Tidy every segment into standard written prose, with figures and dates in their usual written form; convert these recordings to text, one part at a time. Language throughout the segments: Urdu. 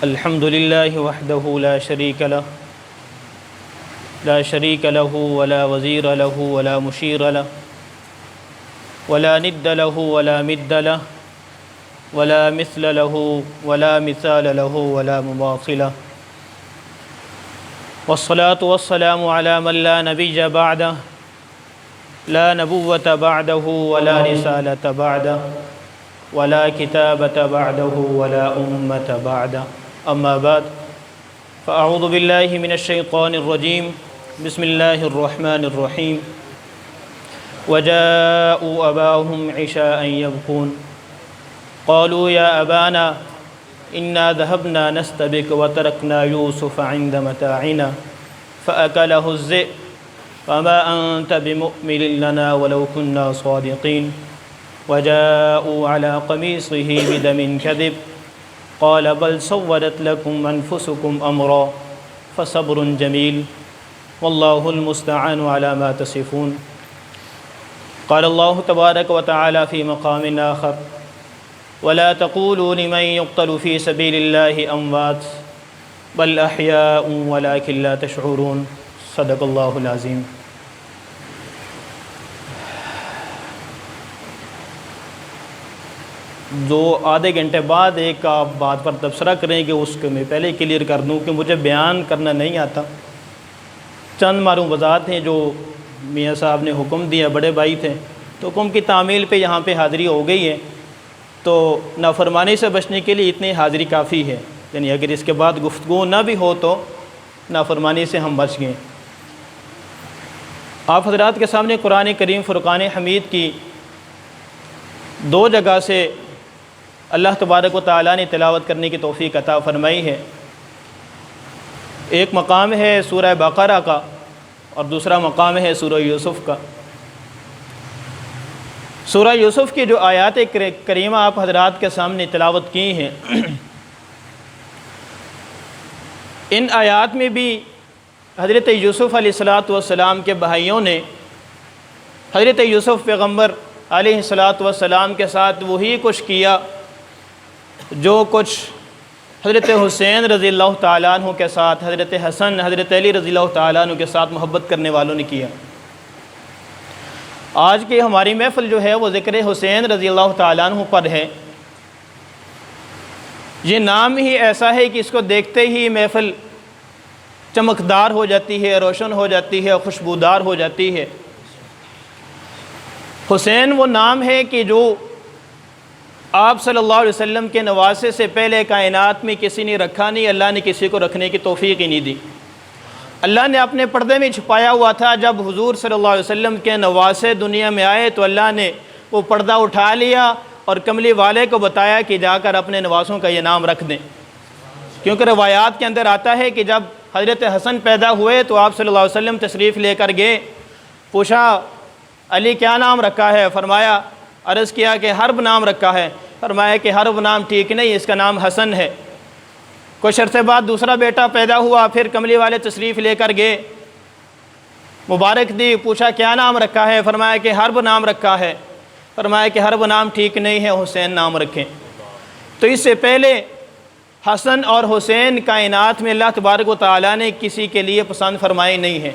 الحمد لله وحده لا شريك له ولا وزير له ولا مشير له ولا ند له ولا مد له ولا مثل له ولا مثال له ولا مماثل له، والصلاة والسلام على من لا نبي بعده لا نبوة بعده ولا رسالة بعده ولا كتابة بعده ولا أمة بعده، أما بعد فأعوذ بالله من الشيطان الرجيم، بسم الله الرحمن الرحيم. وجاءوا أباهم عشاء يبكون قالوا يا أبانا إنا ذهبنا نستبق وتركنا يوسف عند متاعنا فأكله الذئب وما أنت بمؤمن لنا ولو كنا صادقين. وجاءوا على قميصه بدم كذب قال بل سولت لكم أنفسكم أمرا فصبر جميل والله المستعان على ما تصفون. قال الله تبارك وتعالى في مقام آخر ولا تقولوا لمن يقتل في سبيل الله أموات بل أحياء ولكن لا تشعرون. صدق اللہ العظیم. جو آدھے گھنٹے بعد ایک آپ بات پر تبصرہ کریں کہ اس کو میں پہلے کلیئر کر دوں کہ مجھے بیان کرنا نہیں آتا. چند معلومات ہیں جو میاں صاحب نے حکم دیا، بڑے بھائی تھے تو حکم کی تعمیل پہ یہاں پہ حاضری ہو گئی ہے، تو نافرمانی سے بچنے کے لیے اتنی حاضری کافی ہے. یعنی اگر اس کے بعد گفتگو نہ بھی ہو تو نافرمانی سے ہم بچ گئے. آپ حضرات کے سامنے قرآن کریم فرقان حمید کی دو جگہ سے اللہ تبارک و تعالیٰ نے تلاوت کرنے کی توفیق عطا فرمائی ہے. ایک مقام ہے سورہ بقرہ کا اور دوسرا مقام ہے سورہ یوسف کا. سورہ یوسف کی جو آیات کریمہ آپ حضرات کے سامنے تلاوت کی ہیں، ان آیات میں بھی حضرت یوسف علیہ السلام کے بھائیوں نے حضرت یوسف پیغمبر علیہ السلام کے ساتھ وہی کچھ کیا جو کچھ حضرت حسین رضی اللہ تعالیٰ عنہ کے ساتھ، حضرت حسن، حضرت علی رضی اللہ تعالیٰ عنہ کے ساتھ محبت کرنے والوں نے کیا. آج کی ہماری محفل جو ہے وہ ذکر حسین رضی اللہ تعالیٰ عنہ پر ہے. یہ نام ہی ایسا ہے کہ اس کو دیکھتے ہی محفل چمکدار ہو جاتی ہے، روشن ہو جاتی ہے، خوشبودار ہو جاتی ہے. حسین وہ نام ہے کہ جو آپ صلی اللہ علیہ وسلم کے نواسے سے پہلے کائنات میں کسی نے رکھا نہیں، اللہ نے کسی کو رکھنے کی توفیق ہی نہیں دی. اللہ نے اپنے پردے میں چھپایا ہوا تھا. جب حضور صلی اللہ علیہ وسلم کے نواسے دنیا میں آئے تو اللہ نے وہ پردہ اٹھا لیا اور کملی والے کو بتایا کہ جا کر اپنے نواسوں کا یہ نام رکھ دیں. کیونکہ روایات کے اندر آتا ہے کہ جب حضرت حسن پیدا ہوئے تو آپ صلی اللہ علیہ وسلم تشریف لے کر گئے. پوچھا علی کیا نام رکھا ہے؟ فرمایا، عرض کیا کہ حرب نام رکھا ہے. فرمایا کہ حرب نام ٹھیک نہیں، اس کا نام حسن ہے. کچھ عرصے بعد دوسرا بیٹا پیدا ہوا، پھر کملی والے تشریف لے کر گئے، مبارک دی. پوچھا کیا نام رکھا ہے؟ فرمایا کہ حرب نام رکھا ہے. فرمایا کہ حرب نام ٹھیک نہیں ہے، حسین نام رکھیں. تو اس سے پہلے حسن اور حسین کائنات میں اللہ تبارک و تعالیٰ نے کسی کے لیے پسند فرمائی نہیں ہے.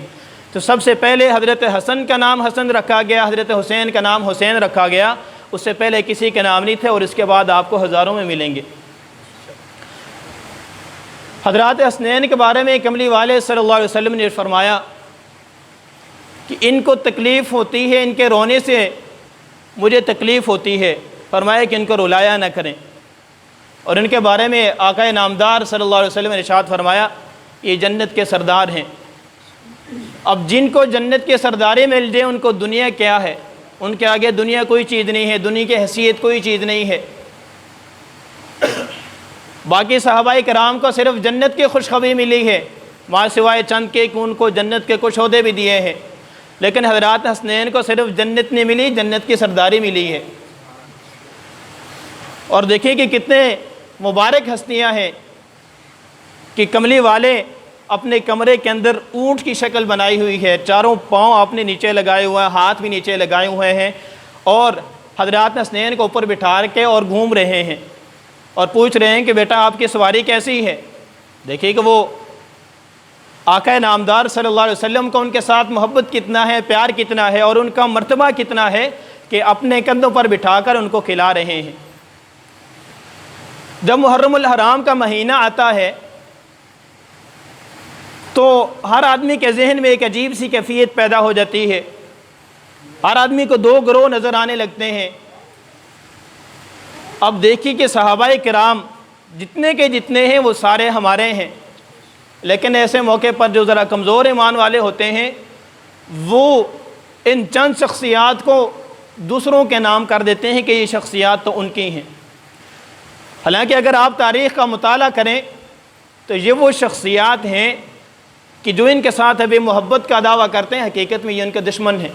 تو سب سے پہلے حضرت حسن کا نام حسن رکھا گیا، حضرت حسین کا نام حسین رکھا گیا. اس سے پہلے کسی کے نام نہیں تھے اور اس کے بعد آپ کو ہزاروں میں ملیں گے. حضرات حسنین کے بارے میں کملی والے صلی اللہ علیہ وسلم نے فرمایا کہ ان کو تکلیف ہوتی ہے، ان کے رونے سے مجھے تکلیف ہوتی ہے. فرمایا کہ ان کو رلایا نہ کریں. اور ان کے بارے میں آقا نامدار صلی اللہ علیہ وسلم نے ارشاد فرمایا یہ جنت کے سردار ہیں. اب جن کو جنت کے سرداری مل جائے ان کو دنیا کیا ہے؟ ان کے آگے دنیا کوئی چیز نہیں ہے، دنیا کی حیثیت کوئی چیز نہیں ہے. باقی صحابہ کرام کو صرف جنت کی خوشخبری ملی ہے، ماں سوائے چند کے کہ ان کو جنت کے کچھ عہدے بھی دیے ہیں. لیکن حضرات حسنین کو صرف جنت نہیں ملی، جنت کی سرداری ملی ہے. اور دیکھیں کہ کتنے مبارک ہستیاں ہیں کہ کملی والے اپنے کمرے کے اندر اونٹ کی شکل بنائی ہوئی ہے، چاروں پاؤں آپ نے نیچے لگائے ہوئے ہیں، ہاتھ بھی نیچے لگائے ہوئے ہیں اور حضرات حسنین کو اوپر بٹھا کے اور گھوم رہے ہیں. اور پوچھ رہے ہیں کہ بیٹا آپ کی سواری کیسی ہے۔ دیکھیے کہ وہ آقا نامدار صلی اللہ علیہ وسلم کا ان کے ساتھ محبت کتنا ہے، پیار کتنا ہے، اور ان کا مرتبہ کتنا ہے کہ اپنے کندھوں پر بٹھا کر ان کو کھلا رہے ہیں۔ جب محرم الحرام کا مہینہ آتا ہے تو ہر آدمی کے ذہن میں ایک عجیب سی کیفیت پیدا ہو جاتی ہے، ہر آدمی کو دو گروہ نظر آنے لگتے ہیں۔ اب دیکھیے کہ صحابہ کرام جتنے کے جتنے ہیں وہ سارے ہمارے ہیں، لیکن ایسے موقع پر جو ذرا کمزور ایمان والے ہوتے ہیں وہ ان چند شخصیات کو دوسروں کے نام کر دیتے ہیں کہ یہ شخصیات تو ان کی ہیں۔ حالانکہ اگر آپ تاریخ کا مطالعہ کریں تو یہ وہ شخصیات ہیں کہ جو ان کے ساتھ ابھی محبت کا دعویٰ کرتے ہیں، حقیقت میں یہ ان کے دشمن ہیں۔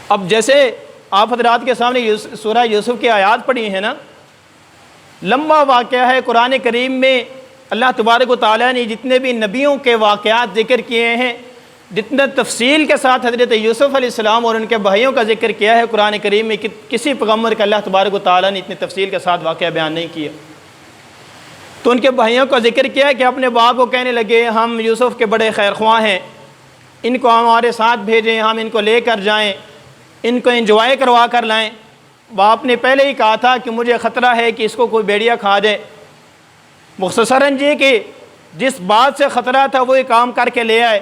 اب جیسے آپ حضرات کے سامنے سورہ یوسف کی آیات پڑھی ہیں نا، لمبا واقعہ ہے قرآن کریم میں۔ اللہ تبارک و تعالیٰ نے جتنے بھی نبیوں کے واقعات ذکر کیے ہیں، جتنا تفصیل کے ساتھ حضرت یوسف علیہ السلام اور ان کے بھائیوں کا ذکر کیا ہے قرآن کریم میں، کسی پیغمبر کا اللہ تبارک و تعالیٰ نے اتنی تفصیل کے ساتھ واقعہ بیان نہیں کیا۔ تو ان کے بھائیوں کا ذکر کیا کہ اپنے باپ کو کہنے لگے ہم یوسف کے بڑے خیر خواہ ہیں، ان کو ہمارے ساتھ بھیجیں، ہم ان کو لے کر جائیں، ان کو انجوائے کروا کر لائیں۔ باپ نے پہلے ہی کہا تھا کہ مجھے خطرہ ہے کہ اس کو کوئی بھیڑیا کھا جائے۔ مختصراً جی کہ جس بات سے خطرہ تھا وہی کام کر کے لے آئے۔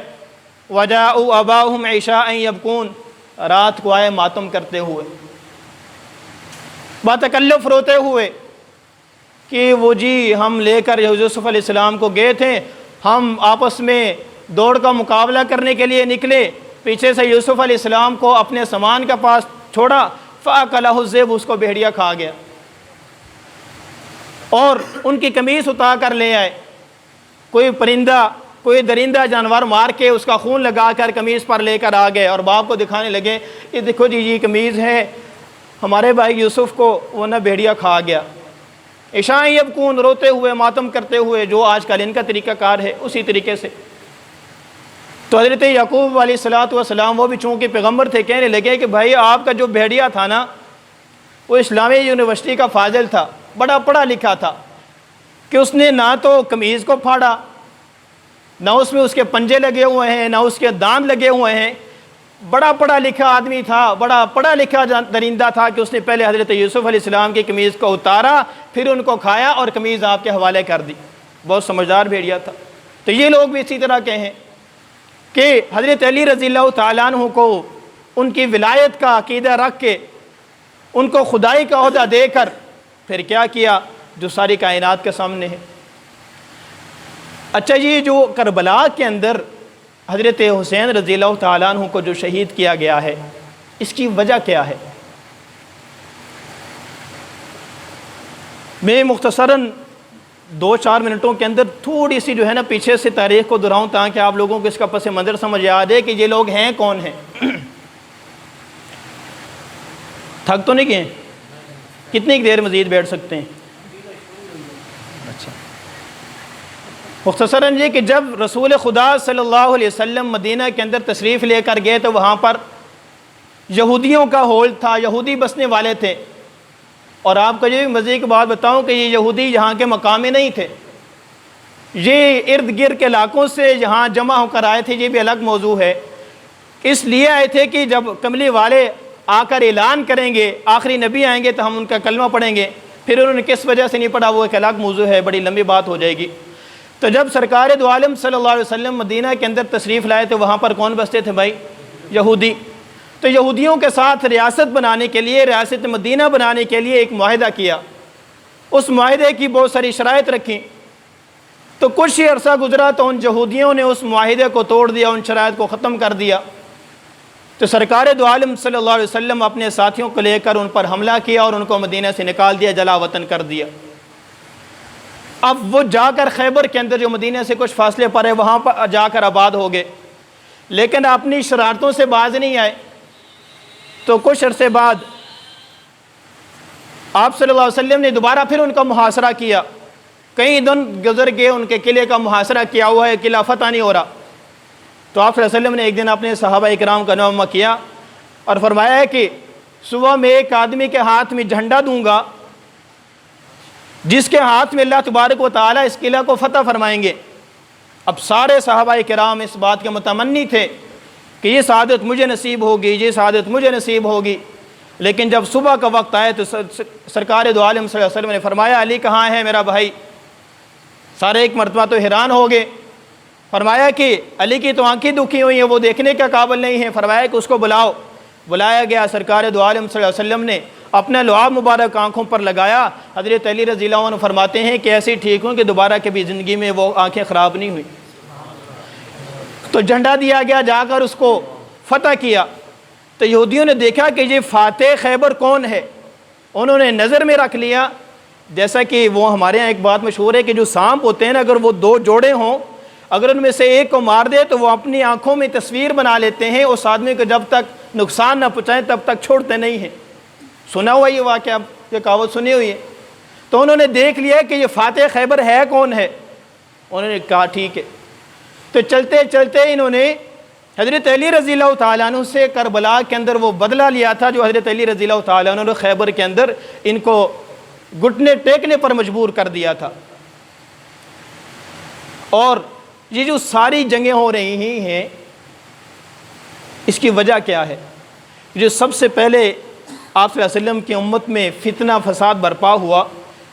وَجَاءُوا أَبَاهُمْ عِشَاءً يَبْكُونَ، رات کو آئے ماتم کرتے ہوئے، باتکلف روتے ہوئے کہ وہ جی ہم لے کر یوسف علیہ السلام کو گئے تھے، ہم آپس میں دوڑ کا مقابلہ کرنے کے لیے نکلے، پیچھے سے یوسف علیہ السلام کو اپنے سامان کے پاس چھوڑا، فَأَكَلَهُ الذِّئْبُ، اس کو بھیڑیا کھا گیا، اور ان کی قمیص اتار کر لے آئے۔ کوئی پرندہ، کوئی درندہ جانور مار کے اس کا خون لگا کر قمیص پر لے کر آ گئے، اور باپ کو دکھانے لگے یہ دیکھو جی یہ قمیص ہے ہمارے بھائی یوسف کو وہ نہ بھیڑیا کھا گیا۔ عشاء یبکون، روتے ہوئے ماتم کرتے ہوئے، جو آج کل ان کا طریقہ کار ہے اسی طریقے سے۔ تو حضرت یعقوب علیہ السلام وہ بھی چونکہ پیغمبر تھے، کہنے لگے کہ بھائی آپ کا جو بھیڑیا تھا نا وہ اسلامی یونیورسٹی کا فاضل تھا، بڑا پڑھا لکھا تھا، کہ اس نے نہ تو قمیض کو پھاڑا، نہ اس میں اس کے پنجے لگے ہوئے ہیں، نہ اس کے دانت لگے ہوئے ہیں، بڑا پڑھا لکھا آدمی تھا، بڑا پڑھا لکھا درندہ تھا کہ اس نے پہلے حضرت یوسف علیہ السلام کی قمیض کو اتارا، پھر ان کو کھایا اور قمیض آپ کے حوالے کر دی۔ بہت سمجھدار بھیڑیا تھا۔ تو یہ لوگ بھی اسی طرح کے ہیں کہ حضرت علی رضی اللہ تعالیٰ عنہ کو ان کی ولایت کا عقیدہ رکھ کے ان کو خدائی کا عہدہ دے کر پھر کیا کیا جو ساری کائنات کے سامنے ہے۔ اچھا یہ جو کربلا کے اندر حضرت حسین رضی اللہ تعالیٰ عنہ کو جو شہید کیا گیا ہے، اس کی وجہ کیا ہے؟ میں مختصراً 2-4 منٹوں کے اندر تھوڑی سی جو ہے نا پیچھے سے تاریخ کو دہراؤں تاکہ آپ لوگوں کو اس کا پس منظر سمجھ آ جائے کہ یہ لوگ ہیں کون ہیں۔ تھک تو نہیں گئے؟ کتنی دیر مزید بیٹھ سکتے ہیں؟ اچھا، مختصراً یہ کہ جب رسول خدا صلی اللہ علیہ وسلم مدینہ کے اندر تشریف لے کر گئے تو وہاں پر یہودیوں کا ہول تھا، یہودی بسنے والے تھے۔ اور آپ کو یہ بھی مزید کی بات بتاؤں کہ یہ یہودی یہاں کے مقامی نہیں تھے، یہ ارد گرد کے علاقوں سے یہاں جمع ہو کر آئے تھے۔ یہ بھی الگ موضوع ہے، اس لیے آئے تھے کہ جب کملی والے آ کر اعلان کریں گے آخری نبی آئیں گے تو ہم ان کا کلمہ پڑھیں گے۔ پھر انہوں نے کس وجہ سے نہیں پڑھا وہ ایک الگ موضوع ہے، بڑی لمبی بات ہو جائے گی۔ تو جب سرکار دو عالم صلی اللہ علیہ وسلم مدینہ کے اندر تشریف لائے تو وہاں پر کون بستے تھے بھائی؟ یہودی۔ تو یہودیوں کے ساتھ ریاست بنانے کے لیے، ریاست مدینہ بنانے کے لیے ایک معاہدہ کیا، اس معاہدے کی بہت ساری شرائط رکھیں۔ تو کچھ ہی عرصہ گزرا تو ان یہودیوں نے اس معاہدے کو توڑ دیا، ان شرائط کو ختم کر دیا۔ تو سرکار دو عالم صلی اللہ علیہ وسلم اپنے ساتھیوں کو لے کر ان پر حملہ کیا اور ان کو مدینہ سے نکال دیا، جلا وطن کر دیا۔ اب وہ جا کر خیبر کے اندر جو مدینہ سے کچھ فاصلے پر ہے وہاں پر جا کر آباد ہو گئے، لیکن اپنی شرارتوں سے باز نہیں آئے۔ تو کچھ عرصے بعد آپ صلی اللہ علیہ وسلم نے دوبارہ پھر ان کا محاصرہ کیا، کئی دن گزر گئے، ان کے قلعے کا محاصرہ کیا ہوا ہے، قلعہ فتح نہیں ہو رہا۔ تو آپ صلی اللہ علیہ وسلم نے ایک دن اپنے صحابہ اکرام کا نامہ کیا اور فرمایا ہے کہ صبح میں ایک آدمی کے ہاتھ میں جھنڈا دوں گا جس کے ہاتھ میں اللہ تبارک و تعالیٰ اس قلعہ کو فتح فرمائیں گے۔ اب سارے صحابہ کرام اس بات کے متمنی تھے کہ یہ سعادت مجھے نصیب ہوگی، یہ سعادت مجھے نصیب ہوگی، لیکن جب صبح کا وقت آئے تو سرکار دو عالم صلی اللہ علیہ وسلم نے فرمایا علی کہاں ہے میرا بھائی؟ سارے ایک مرتبہ تو حیران ہو گئے۔ فرمایا کہ علی کی تو آنکھیں دکھی ہوئی ہیں، وہ دیکھنے کا قابل نہیں ہے۔ فرمایا کہ اس کو بلاؤ۔ بلایا گیا، سرکار دو عالم صلی اللہ علیہ وسلم نے اپنا لعاب مبارک آنکھوں پر لگایا۔ حضرت علی رضی اللہ عنہ فرماتے ہیں کہ ایسے ٹھیک ہوں کہ دوبارہ کبھی زندگی میں وہ آنکھیں خراب نہیں ہوئی۔ تو جھنڈا دیا گیا، جا کر اس کو فتح کیا۔ تو یہودیوں نے دیکھا کہ یہ فاتح خیبر کون ہے، انہوں نے نظر میں رکھ لیا۔ جیسا کہ وہ ہمارے ہاں ایک بات مشہور ہے کہ جو سانپ ہوتے ہیں نا، اگر وہ دو جوڑے ہوں، اگر ان میں سے ایک کو مار دے تو وہ اپنی آنکھوں میں تصویر بنا لیتے ہیں، اس آدمی کو جب تک نقصان نہ پہنچائیں تب تک چھوڑتے نہیں ہیں۔ سنا ہوا یہ واقعہ، یہ کہاوت سنی ہوئی ہے۔ تو انہوں نے دیکھ لیا کہ یہ فاتح خیبر ہے کون ہے، انہوں نے کہا ٹھیک ہے۔ تو چلتے چلتے انہوں نے حضرت علی رضی اللہ تعالیٰ عنہ سے کربلا کے اندر وہ بدلہ لیا تھا جو حضرت علی رضی اللہ تعالیٰ عنہ نے خیبر کے اندر ان کو گھٹنے ٹیکنے پر مجبور کر دیا تھا۔ اور یہ جو ساری جنگیں ہو رہی ہیں، اس کی وجہ کیا ہے؟ جو سب سے پہلے آپ صلی اللہ علیہ وسلم کی امت میں فتنہ فساد برپا ہوا،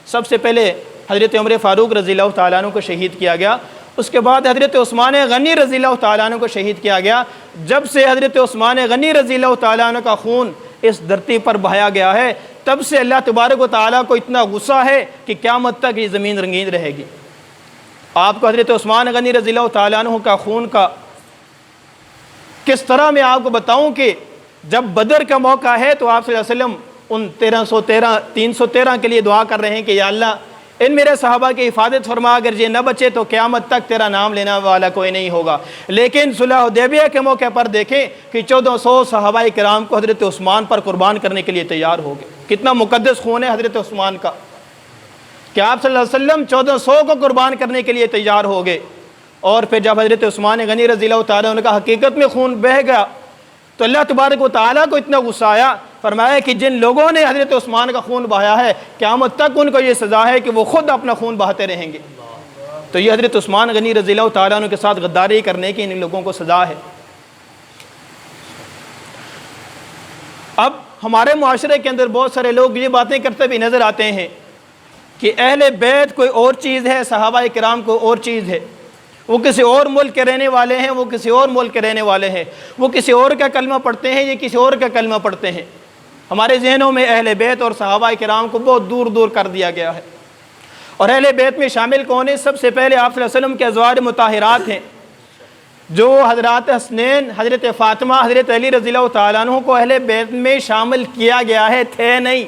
سب سے پہلے حضرت عمر فاروق رضی اللہ تعالیٰ عنہ کو شہید کیا گیا، اس کے بعد حضرت عثمان غنی رضی اللہ تعالیٰ عنہ کو شہید کیا گیا۔ جب سے حضرت عثمان غنی رضی اللہ تعالیٰ عنہ کا خون اس دھرتی پر بہایا گیا ہے، تب سے اللہ تبارک و تعالیٰ کو اتنا غصہ ہے کہ قیامت تک یہ زمین رنگین رہے گی۔ آپ کو حضرت عثمان غنی رضی اللہ تعالیٰ عنہ کا خون کا کس طرح میں آپ کو بتاؤں کہ جب بدر کا موقع ہے تو آپ صلی اللہ علیہ وسلم ان 313 کے لیے دعا کر رہے ہیں کہ یا اللہ ان میرے صحابہ کی حفاظت فرما، اگر یہ نہ بچے تو قیامت تک تیرا نام لینا والا کوئی نہیں ہوگا۔ لیکن صلح حدیبیہ کے موقع پر دیکھیں کہ 1400 صحابہ کرام کو حضرت عثمان پر قربان کرنے کے لیے تیار ہو گئے۔ کتنا مقدس خون ہے حضرت عثمان کا کہ آپ صلی اللہ علیہ وسلم 1400 کو قربان کرنے کے لیے تیار ہو گئے۔ اور پھر جب حضرت عثمان غنی رضی اللہ تعالیٰ عنہ کا حقیقت میں خون بہہ گیا تو اللہ تبارک و تعالیٰ کو اتنا غصہ آیا، فرمایا کہ جن لوگوں نے حضرت عثمان کا خون بہایا ہے قیامت تک ان کو یہ سزا ہے کہ وہ خود اپنا خون بہاتے رہیں گے۔ تو یہ حضرت عثمان غنی رضی اللہ تعالیٰ عنہ کے ساتھ غداری کرنے کی ان لوگوں کو سزا ہے۔ اب ہمارے معاشرے کے اندر بہت سارے لوگ یہ باتیں کرتے بھی نظر آتے ہیں کہ اہل بیت کوئی اور چیز ہے، صحابہ کرام کو اور چیز ہے، وہ کسی اور ملک کے رہنے والے ہیں، وہ کسی اور ملک کے رہنے والے ہیں، وہ کسی اور کا کلمہ پڑھتے ہیں، یہ کسی اور کا کلمہ پڑھتے ہیں۔ ہمارے ذہنوں میں اہل بیت اور صحابہ کرام کو بہت دور دور کر دیا گیا ہے۔ اور اہل بیت میں شامل کون ہیں؟ سب سے پہلے آپ صلی اللہ علیہ وسلم کے ازواج مطہرات ہیں، جو حضرات حسنین، حضرت فاطمہ، حضرت علی رضی اللہ تعالیٰ عنہ کو اہل بیت میں شامل کیا گیا ہے، تھے نہیں۔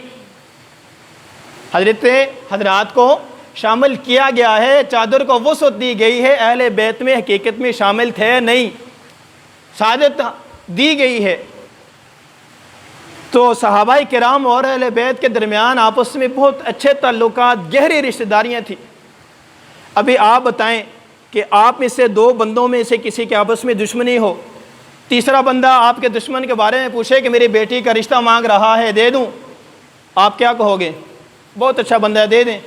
حضرات کو شامل کیا گیا ہے، چادر کو وسعت دی گئی ہے، اہل بیت میں حقیقت میں شامل تھے نہیں، سعادت دی گئی ہے۔ تو صحابہ کرام اور اہل بیت کے درمیان آپس میں بہت اچھے تعلقات، گہری رشتہ داریاں تھیں۔ ابھی آپ بتائیں کہ آپ میں سے دو بندوں میں سے کسی کے آپس میں دشمنی ہو، تیسرا بندہ آپ کے دشمن کے بارے میں پوچھے کہ میری بیٹی کا رشتہ مانگ رہا ہے، دے دوں؟ آپ کیا کہو گے؟ بہت اچھا بندہ ہے، دے دیں۔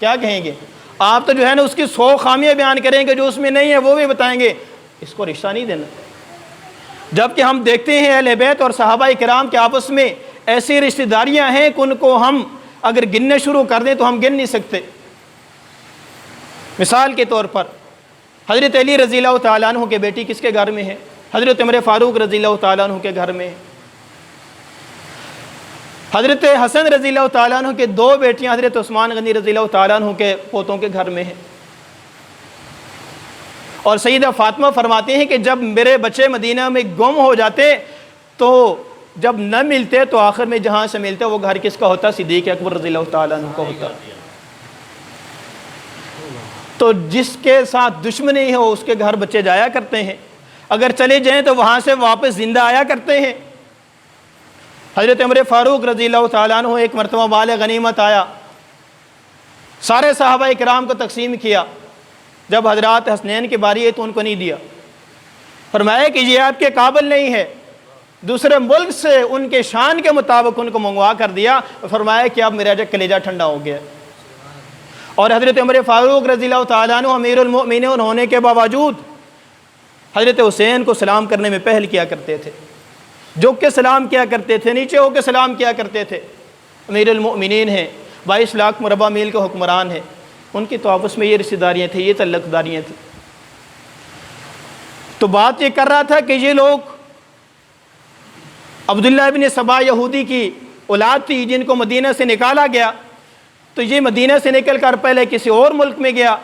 کیا کہیں گے؟ آپ تو جو ہے نا اس کی 100 خامیاں بیان کریں گے، جو اس میں نہیں ہے وہ بھی بتائیں گے، اس کو رشتہ نہیں دینا۔ جبکہ ہم دیکھتے ہیں اہل بیت اور صحابہ کرام کے آپس میں ایسی رشتہ داریاں ہیں کہ ان کو ہم اگر گننے شروع کر دیں تو ہم گن نہیں سکتے۔ مثال کے طور پر حضرت علی رضی اللہ تعالیٰ عنہ کے بیٹی کس کے گھر میں ہے؟ حضرت عمر فاروق رضی اللہ تعالیٰ عنہ کے گھر میں ہے۔ حضرت حسن رضی اللہ تعالیٰ عنہ کے 2 بیٹیاں حضرت عثمان غنی رضی اللہ تعالیٰ عنہ کے پوتوں کے گھر میں ہیں۔ اور سیدہ فاطمہ فرماتے ہیں کہ جب میرے بچے مدینہ میں گم ہو جاتے تو جب نہ ملتے تو آخر میں جہاں سے ملتے وہ گھر کس کا ہوتا؟ صدیق اکبر رضی اللہ تعالیٰ عنہ کا ہوتا۔ تو جس کے ساتھ دشمنی ہو اس کے گھر بچے جایا کرتے ہیں، اگر چلے جائیں تو وہاں سے واپس زندہ آیا کرتے ہیں۔ حضرت عمر فاروق رضی اللہ تعالیٰ عنہ ایک مرتبہ مال غنیمت آیا، سارے صحابہ کرام کو تقسیم کیا، جب حضرات حسنین کی باری ہے تو ان کو نہیں دیا، فرمایا کہ یہ آپ کے قابل نہیں ہے، دوسرے ملک سے ان کے شان کے مطابق ان کو منگوا کر دیا، فرمایا کہ اب میرا کلیجہ ٹھنڈا ہو گیا۔ اور حضرت عمر فاروق رضی اللہ تعالیٰ عنہ امیر المؤمنین ہونے کے باوجود حضرت حسین کو سلام کرنے میں پہل کیا کرتے تھے، جھک کے سلام کیا کرتے تھے، نیچے ہو کے سلام کیا کرتے تھے۔ امیر المؤمنین ہیں، 22 لاکھ مربع میل کے حکمران ہیں، ان کی تو آپس میں یہ رشتہ داریاں تھیں، یہ تعلق داریاں تھیں۔ تو بات یہ کر رہا تھا کہ یہ لوگ عبداللہ ابن سبا یہودی کی اولاد تھی جن کو مدینہ سے نکالا گیا، تو یہ مدینہ سے نکل کر پہلے کسی اور ملک میں گیا،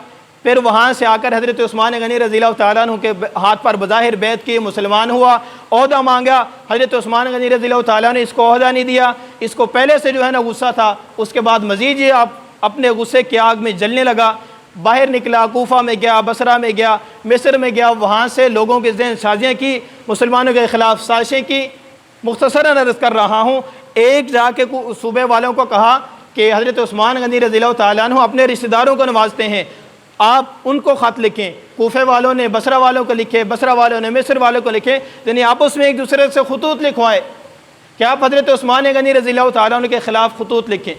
پھر وہاں سے آ کر حضرت عثمان غنی رضی اللہ تعالیٰ عنہ کے ہاتھ پر بظاہر بیعت کی، مسلمان ہوا، عہدہ مانگا۔ حضرت عثمان غنی رضی اللہ تعالیٰ نے اس کو عہدہ نہیں دیا، اس کو پہلے سے جو ہے نا غصہ تھا، اس کے بعد مزید یہ اپنے غصے کی آگ میں جلنے لگا، باہر نکلا، کوفہ میں گیا، بصرہ میں گیا، مصر میں گیا، وہاں سے لوگوں کے ذہن سازیاں کی، مسلمانوں کے خلاف سازشیں کی۔ مختصراً عرض کر رہا ہوں، ایک جا کے صوبے والوں کو کہا کہ حضرت عثمان غنی رضی اللہ تعالیٰ عنہ اپنے رشتہ داروں کو نوازتے ہیں، آپ ان کو خط لکھیں۔ کوفے والوں نے بصرہ والوں کو لکھے، بصرہ والوں نے مصر والوں کو لکھے، یعنی آپس میں ایک دوسرے سے خطوط لکھوائے کہ آپ حضرت عثمان غنی رضی اللہ تعالیٰ عنہ کے خلاف خطوط لکھیں۔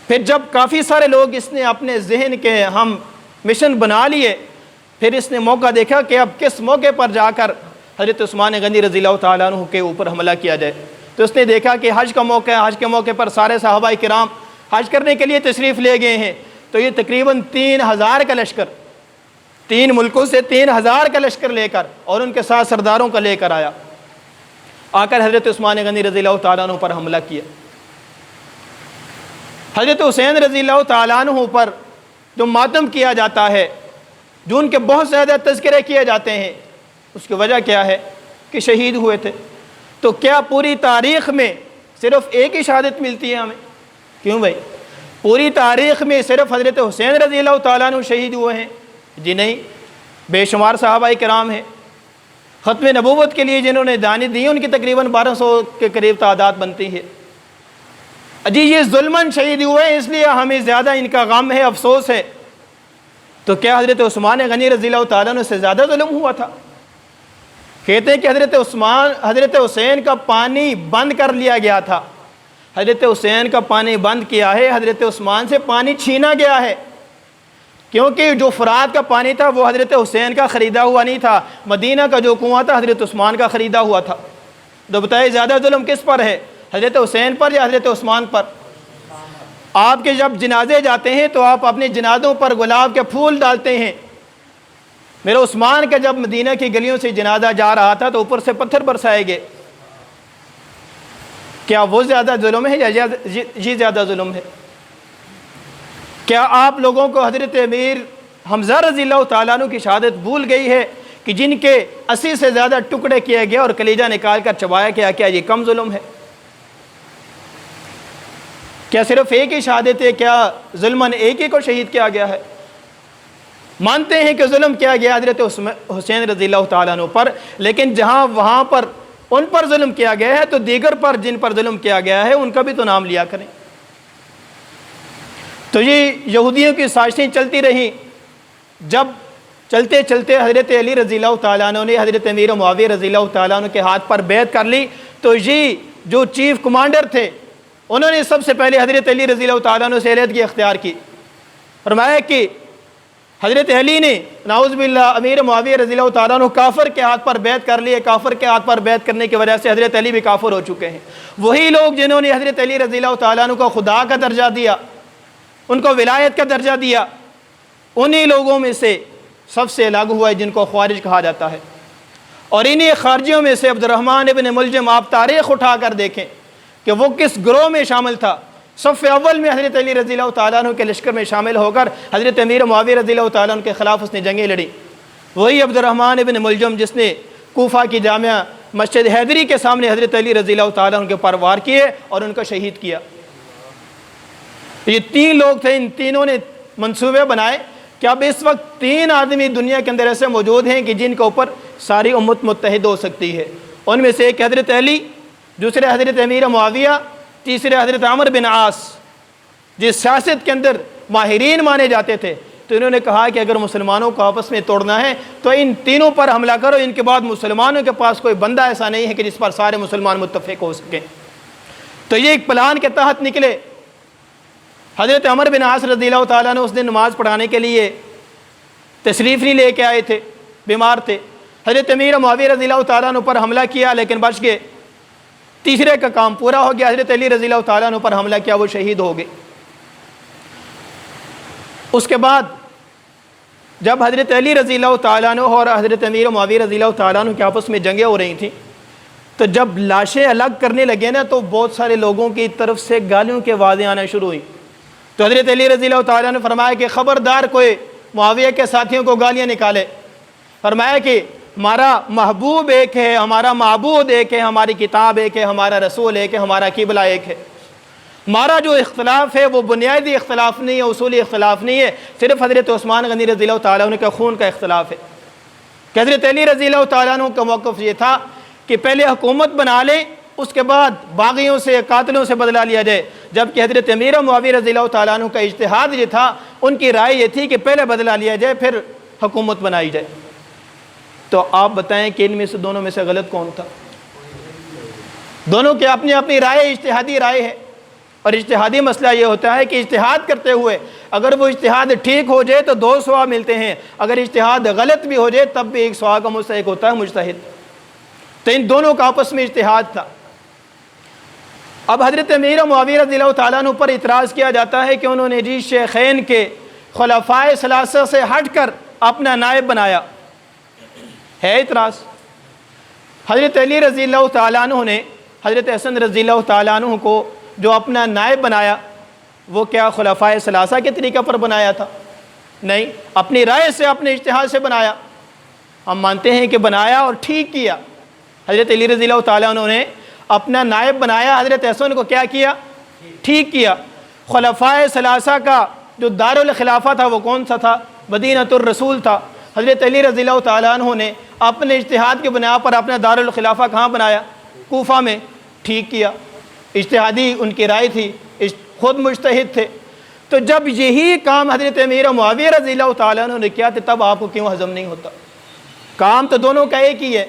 پھر جب کافی سارے لوگ اس نے اپنے ذہن کے ہم مشن بنا لیے، پھر اس نے موقع دیکھا کہ اب کس موقع پر جا کر حضرت عثمان غنی رضی اللہ تعالیٰ عنہ کے اوپر حملہ کیا جائے۔ تو اس نے دیکھا کہ حج کا موقع ہے، حج کے موقع پر سارے صحابہ کرام حج کرنے کے لیے تشریف لے گئے ہیں، تو یہ تقریباً 3000 کا لشکر، 3 ملکوں سے 3000 کا لشکر لے کر اور ان کے ساتھ سرداروں کا لے کر آیا، آ کر حضرت عثمان غنی رضی اللہ تعالیٰ عنہ پر حملہ کیا۔ حضرت حسین رضی اللہ تعالیٰ عنہ پر جو ماتم کیا جاتا ہے، جو ان کے بہت زیادہ تذکرے کیے جاتے ہیں، اس کی وجہ کیا ہے کہ شہید ہوئے تھے۔ تو کیا پوری تاریخ میں صرف ایک ہی شہادت ملتی ہے ہمیں؟ کیوں بھائی؟ پوری تاریخ میں صرف حضرت حسین رضی اللہ تعالیٰ عنہ شہید ہوئے ہیں؟ جی نہیں، بے شمار صحابہ کرام ہیں۔ ختم نبوت کے لیے جنہوں نے جانیں دی ان کی تقریباً 1200 کے قریب تعداد بنتی ہے۔ جی یہ ظلماً شہید ہوئے ہیں، اس لیے ہمیں زیادہ ان کا غم ہے، افسوس ہے۔ تو کیا حضرت عثمان غنی رضی اللہ تعالیٰ عنہ سے زیادہ ظلم ہوا تھا؟ کہتے ہیں کہ حضرت حسین کا پانی بند کر لیا گیا تھا، حضرت حسین کا پانی بند کیا ہے، حضرت عثمان سے پانی چھینا گیا ہے، کیونکہ جو فرات کا پانی تھا وہ حضرت حسین کا خریدا ہوا نہیں تھا، مدینہ کا جو کنواں تھا حضرت عثمان کا خریدا ہوا تھا۔ تو بتائیے زیادہ ظلم کس پر ہے، حضرت حسین پر یا حضرت عثمان پر؟ آپ کے جب جنازے جاتے ہیں تو آپ اپنے جنازوں پر گلاب کے پھول ڈالتے ہیں، میرے عثمان کا جب مدینہ کی گلیوں سے جنازہ جا رہا تھا تو اوپر سے پتھر برسائے گئے۔ کیا وہ زیادہ ظلم ہے یا یہ زیادہ ظلم ہے؟ کیا آپ لوگوں کو حضرت امیر حمزہ رضی اللہ تعالیٰ عنہ کی شہادت بھول گئی ہے کہ جن کے 80 سے زیادہ ٹکڑے کیے گئے اور کلیجہ نکال کر چبایا گیا؟ کیا یہ کم ظلم ہے؟ کیا صرف ایک ہی شہادت ہے؟ کیا ظلماً ایک ہی کو شہید کیا گیا ہے؟ مانتے ہیں کہ ظلم کیا گیا حضرت حسین رضی اللہ تعالیٰ عنہ پر، لیکن جہاں وہاں پر ان پر ظلم کیا گیا ہے تو دیگر پر جن پر ظلم کیا گیا ہے ان کا بھی تو نام لیا کریں۔ تو یہ یہودیوں کی سازشیں چلتی رہیں۔ جب چلتے چلتے حضرت علی رضی اللہ تعالیٰ عنہ نے حضرت امیر معاویہ رضی اللہ تعالیٰ عنہ کے ہاتھ پر بیعت کر لی، تو یہ جو چیف کمانڈر تھے انہوں نے سب سے پہلے حضرت علی رضی اللہ تعالیٰ عنہ سے علیحدگی اختیار کی، فرمایا کہ حضرت علی نے نعوذ باللہ امیر معاویہ رضی اللہ تعالیٰ عنہ کافر کے ہاتھ پر بیعت کر لی ہے، کافر کے ہاتھ پر بیعت کرنے کی وجہ سے حضرت علی بھی کافر ہو چکے ہیں۔ وہی لوگ جنہوں نے حضرت علی رضی اللہ تعالیٰ عنہ کو خدا کا درجہ دیا، ان کو ولایت کا درجہ دیا، انہی لوگوں میں سے سب سے الگ ہوا ہے جن کو خوارج کہا جاتا ہے۔ اور انہی خارجیوں میں سے عبد الرحمن ابن ملجم، آپ تاریخ اٹھا کر دیکھیں کہ وہ کس گروہ میں شامل تھا۔ صف اول میں حضرت علی رضی اللہ تعالیٰ عنہ کے لشکر میں شامل ہو کر حضرت امیر معاویہ رضی اللہ تعالیٰ عنہ کے خلاف اس نے جنگیں لڑیں۔ وہی عبد الرحمن ابن ملجم جس نے کوفہ کی جامعہ مسجد حیدری کے سامنے حضرت علی رضی اللہ تعالیٰ عنہ کے پر وار کیے اور ان کو شہید کیا۔ یہ 3 لوگ تھے، ان تینوں نے منصوبے بنائے کہ اب اس وقت 3 آدمی دنیا کے اندر ایسے موجود ہیں کہ جن کے اوپر ساری امت متحد ہو سکتی ہے۔ ان میں سے ایک حضرت علی، دوسرے حضرت امیر معاویہ، تیسرے حضرت عمر بن عاص، جس سیاست کے اندر ماہرین مانے جاتے تھے۔ تو انہوں نے کہا کہ اگر مسلمانوں کو آپس میں توڑنا ہے تو ان تینوں پر حملہ کرو، ان کے بعد مسلمانوں کے پاس کوئی بندہ ایسا نہیں ہے کہ جس پر سارے مسلمان متفق ہو سکیں۔ تو یہ ایک پلان کے تحت نکلے۔ حضرت عمر بن عاص رضی اللہ تعالیٰ عنہ اس دن نماز پڑھانے کے لیے تشریف نہیں لے کے آئے تھے، بیمار تھے۔ حضرت امیر معاویہ رضی اللہ تعالیٰ عنہ پر حملہ کیا لیکن بچ گئے، تیسرے کا کام پورا ہو گیا، حضرت علی رضی اللہ تعالیٰ عنہ پر حملہ کیا، وہ شہید ہو گئے۔ اس کے بعد جب حضرت علی رضی اللہ تعالیٰ عنہ اور حضرت امیر معاویہ رضی اللہ تعالیٰ عنہ کے آپس میں جنگیں ہو رہی تھیں، تو جب لاشیں الگ کرنے لگے نا تو بہت سارے لوگوں کی طرف سے گالیوں کے آوازیں آنا شروع ہوئیں۔ تو حضرت علی رضی اللہ تعالیٰ نے فرمایا کہ خبردار کوئی معاویہ کے ساتھیوں کو گالیاں نکالے، فرمایا کہ ہمارا محبوب ایک ہے، ہمارا معبود ایک ہے، ہماری کتاب ایک ہے، ہمارا رسول ایک ہے، ہمارا قبلہ ایک ہے۔ ہمارا جو اختلاف ہے وہ بنیادی اختلاف نہیں ہے، اصولی اختلاف نہیں ہے، صرف حضرت عثمان غنی رضی اللہ تعالیٰ عنہ کے خون کا اختلاف ہے۔ کہ حضرت علی رضی اللہ تعالیٰ عنہ کا موقف یہ تھا کہ پہلے حکومت بنا لیں، اس کے بعد باغیوں سے قاتلوں سے بدلہ لیا جائے، جبکہ حضرت امیر معاویہ رضی اللہ تعالیٰ عنہ کا اجتہاد یہ تھا، ان کی رائے یہ تھی کہ پہلے بدلہ لیا جائے پھر حکومت بنائی جائے۔ تو آپ بتائیں کہ ان میں سے دونوں میں سے غلط کون تھا؟ دونوں کی اپنی اپنی رائے اجتہادی رائے ہے، اور اجتہادی مسئلہ یہ ہوتا ہے کہ اجتہاد کرتے ہوئے اگر وہ اجتہاد ٹھیک ہو جائے تو 2 ثواب ملتے ہیں، اگر اجتہاد غلط بھی ہو جائے تب بھی 1 ثواب کا مستحق ہوتا ہے مجتہد۔ تو ان دونوں کا آپس میں اجتہاد تھا۔ اب حضرت امیر معاویہ رضی اللہ تعالیٰ عنہ پر اعتراض کیا جاتا ہے کہ انہوں نے جی شیخین کے خلفائے ثلاثہ سے ہٹ کر اپنا نائب بنایا، ہے اعتراض۔ حضرت علی رضی اللہ تعالیٰ عنہ نے حضرت حسن رضی اللہ تعالیٰ عنہ کو جو اپنا نائب بنایا وہ کیا خلفائے ثلاثہ کے طریقہ پر بنایا تھا؟ نہیں، اپنی رائے سے، اپنے اجتہاد سے بنایا۔ ہم مانتے ہیں کہ بنایا اور ٹھیک کیا۔ حضرت علی رضی اللہ تعالیٰ عنہ نے اپنا نائب بنایا، حضرت حسن کو کیا کیا؟ ٹھیک کیا۔ خلفائے ثلاثہ کا جو دارالخلافہ تھا وہ کون سا تھا؟ مدینۃ الرسول تھا۔ حضرت علی رضی اللہ تعالیٰ عنہ نے اپنے اجتہاد کی بنا پر اپنا دارالخلافہ کہاں بنایا؟ کوفہ میں۔ ٹھیک کیا، اجتہادی ان کی رائے تھی، خود مجتہد تھے۔ تو جب یہی کام حضرت امیر معاویہ رضی اللہ تعالیٰ عنہ نے کیا تھا تب آپ کو کیوں ہضم نہیں ہوتا؟ کام تو دونوں کا ایک ہی ہے،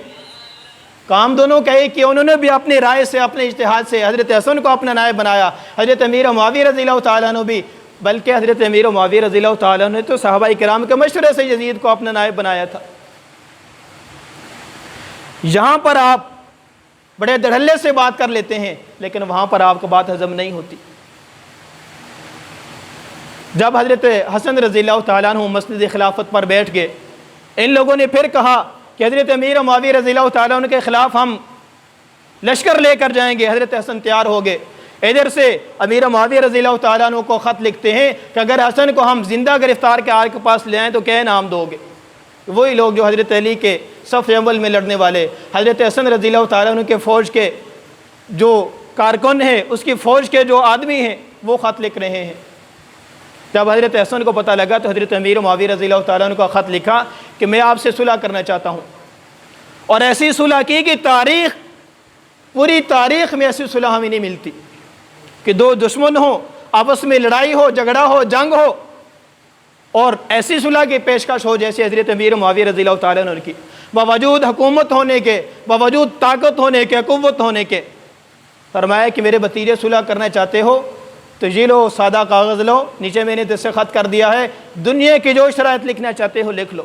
کام دونوں کا ایک ہی ہے۔ انہوں نے بھی اپنی رائے سے، اپنے اجتہاد سے حضرت حسن کو اپنا نائب بنایا، حضرت امیر معاویہ رضی اللہ تعالیٰ عنہ بھی، بلکہ حضرت امیر معاویہ رضی اللہ تعالیٰ عنہ نے تو صحابہ کرام کے مشورے سے یزید کو اپنا نائب بنایا تھا۔ یہاں پر آپ بڑے دھڑلے سے بات کر لیتے ہیں لیکن وہاں پر آپ کو بات ہضم نہیں ہوتی۔ جب حضرت حسن رضی اللہ تعالیٰ عنہ مسند خلافت پر بیٹھ گئے، ان لوگوں نے پھر کہا کہ حضرت امیر معاویہ رضی اللہ تعالیٰ عنہ کے خلاف ہم لشکر لے کر جائیں گے۔ حضرت حسن تیار ہو گئے، ادھر سے امیر معاویہ رضی اللہ تعالیٰ عنہ کو خط لکھتے ہیں کہ اگر حسن کو ہم زندہ گرفتار کے آپ کے پاس لے آئیں تو کیا انعام دو گے؟ وہی لوگ جو حضرت علی کے صف اول میں لڑنے والے، حضرت حسن رضی اللہ تعالیٰ عنہ کے فوج کے جو کارکن ہیں، اس کی فوج کے جو آدمی ہیں، وہ خط لکھ رہے ہیں۔ جب حضرت حسن کو پتہ لگا تو حضرت امیر معاویہ رضی اللہ تعالیٰ عنہ کا خط لکھا کہ میں آپ سے صلح کرنا چاہتا ہوں، اور ایسی صلح کی کہ پوری تاریخ میں ایسی صلح ہمیں نہیں ملتی کہ 2 دشمن ہوں، آپس میں لڑائی ہو، جھگڑا ہو، جنگ ہو، اور ایسی صلح کی پیشکش ہو جیسے حضرت امیر معاویہ رضی اللہ تعالیٰ عنہ کی، باوجود حکومت ہونے کے، باوجود طاقت ہونے کے، قوت ہونے کے۔ فرمایا کہ میرے بھتیجے صلح کرنا چاہتے ہو تو یہ لو، سادہ کاغذ لو، نیچے میں نے تجھ سے خط کر دیا ہے، دنیا کی جو شرائط لکھنا چاہتے ہو لکھ لو۔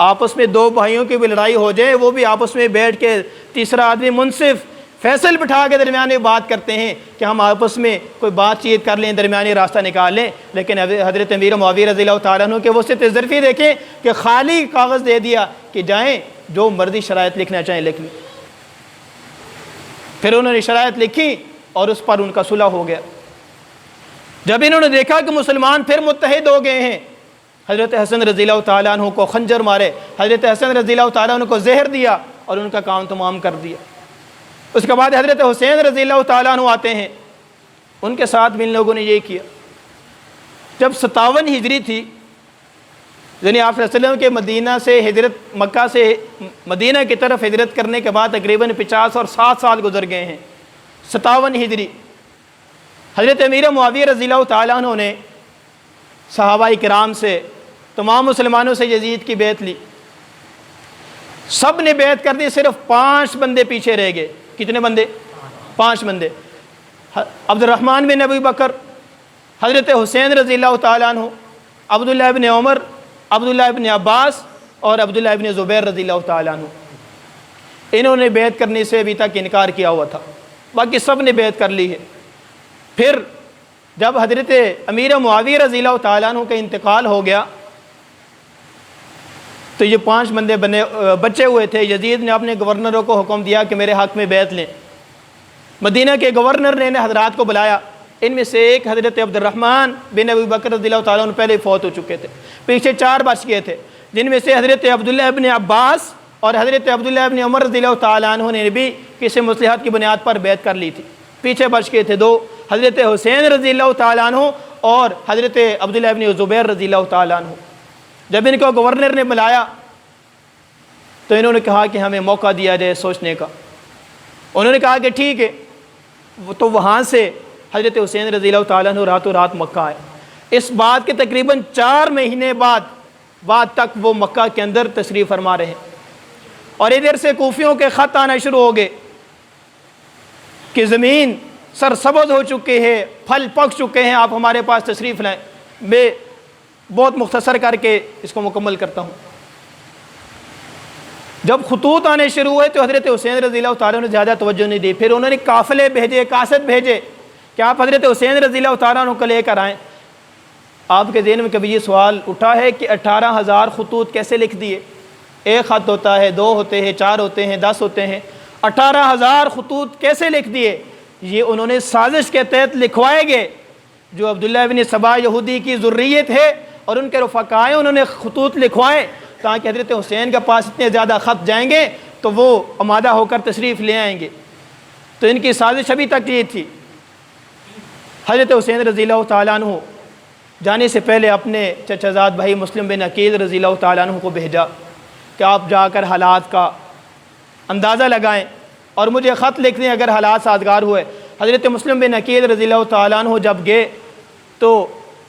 آپس میں 2 بھائیوں کی بھی لڑائی ہو جائے، وہ بھی آپس میں بیٹھ کے تیسرا آدمی منصف فیصل بٹھا کے درمیان میں بات کرتے ہیں کہ ہم آپس میں کوئی بات چیت کر لیں، درمیانی راستہ نکال لیں۔ لیکن حضرت امیر معاویہ رضی اللہ تعالیٰ عنہ کے وسعت ظرفی دیکھیں کہ خالی کاغذ دے دیا کہ جائیں جو مرضی شرائط لکھنا چاہیں لکھ لیں۔ پھر انہوں نے شرائط لکھی اور اس پر ان کا صلح ہو گیا۔ جب انہوں نے دیکھا کہ مسلمان پھر متحد ہو گئے ہیں، حضرت حسن رضی اللہ تعالیٰ عنہ کو خنجر مارے، حضرت حسن رضی اللہ تعالیٰ عنہ کو زہر دیا اور ان کا کام تمام کر دیا۔ اس کے بعد حضرت حسین رضی اللہ تعالیٰ عنہ آتے ہیں، ان کے ساتھ بھی ان لوگوں نے یہ کیا۔ جب 57 ہجری تھی، یعنی آپ صلی اللہ علیہ وسلم کے مدینہ سے ہجرت، مکہ سے مدینہ کی طرف ہجرت کرنے کے بعد تقریباً 50 اور 60 سال گزر گئے ہیں۔ 57 ہجری حضرت امیر معاویہ رضی اللہ تعالیٰ عنہ نے صحابہ کرام سے، تمام مسلمانوں سے یزید کی بیعت لی، سب نے بیعت کر دی، صرف 5 بندے پیچھے رہ گئے۔ کتنے بندے؟ 5 بندے۔ عبد الرحمن بن ابی بکر، حضرت حسین رضی اللہ تعالیٰ عنہ، عبداللہ ابن عمر، عبداللہ ابن عباس اور عبداللہ ابن زبیر رضی اللہ تعالیٰ عنہ، انہوں نے بیعت کرنے سے ابھی تک انکار کیا ہوا تھا، باقی سب نے بیعت کر لی ہے۔ پھر جب حضرت امیر معاویہ رضی اللہ تعالیٰ عنہ کا انتقال ہو گیا تو یہ 5 بندے بچے ہوئے تھے۔ یزید نے اپنے گورنروں کو حکم دیا کہ میرے حق میں بیعت لیں۔ مدینہ کے گورنر نے حضرات کو بلایا، ان میں سے ایک حضرت عبد الرحمن بن ابی بکر رضی اللہ تعالیٰ عنہ پہلے فوت ہو چکے تھے، پیچھے 4 بچ گئے تھے، جن میں سے حضرت عبداللہ ابن عباس اور حضرت عبداللہ ابن عمر رضی اللہ تعالیٰ عنہ نے بھی کسی مصلحت کی بنیاد پر بیعت کر لی تھی۔ پیچھے بچ گئے تھے 2، حضرت حسین رضی اللہ تعالیٰ عنہ اور حضرت عبداللہ ابن زبیر رضی اللہ تعالیٰ عنہ۔ جب ان کو گورنر نے بلایا تو انہوں نے کہا کہ ہمیں موقع دیا جائے سوچنے کا۔ انہوں نے کہا کہ ٹھیک ہے، تو وہاں سے حضرت حسین رضی اللہ تعالیٰ عنہ راتوں رات مکہ آئے۔ اس بات کے تقریباً 4 مہینے بعد تک وہ مکہ کے اندر تشریف فرما رہے ہیں، اور ادھر سے کوفیوں کے خط آنا شروع ہو گئے کہ زمین سرسبز ہو چکے ہیں، پھل پک چکے ہیں، آپ ہمارے پاس تشریف لائیں۔ میں بہت مختصر کر کے اس کو مکمل کرتا ہوں۔ جب خطوط آنے شروع ہوئے تو حضرت حسین رضی اللہ تعالیٰ نے زیادہ توجہ نہیں دی، پھر انہوں نے قافلے بھیجے، قاصد بھیجے کہ آپ حضرت حسین رضی اللہ تعالیٰ عنہ کو لے کر آئیں۔ آپ کے ذہن میں کبھی یہ سوال اٹھا ہے کہ 18,000 خطوط کیسے لکھ دیے؟ ایک خط ہوتا ہے، 2 ہوتے ہیں، 4 ہوتے ہیں، 10 ہوتے ہیں، 18,000 خطوط کیسے لکھ دیے؟ یہ انہوں نے سازش کے تحت لکھوائے گئے۔ جو عبداللہ ابن سبا یہودی کی ذریت ہے اور ان کے رفقائے، انہوں نے خطوط لکھوائے تاکہ حضرت حسین کے پاس اتنے زیادہ خط جائیں گے تو وہ آمادہ ہو کر تشریف لے آئیں گے۔ تو ان کی سازش ابھی تک یہ تھی۔ حضرت حسین رضی اللہ تعالیٰ عنہ جانے سے پہلے اپنے چچا زاد بھائی مسلم بن عقیل رضی اللہ تعالیٰ عنہ کو بھیجا کہ آپ جا کر حالات کا اندازہ لگائیں اور مجھے خط لکھ دیں اگر حالات سازگار ہوئے۔ حضرت مسلم بن عقیل رضی اللہ تعالیٰ عنہ جب گئے تو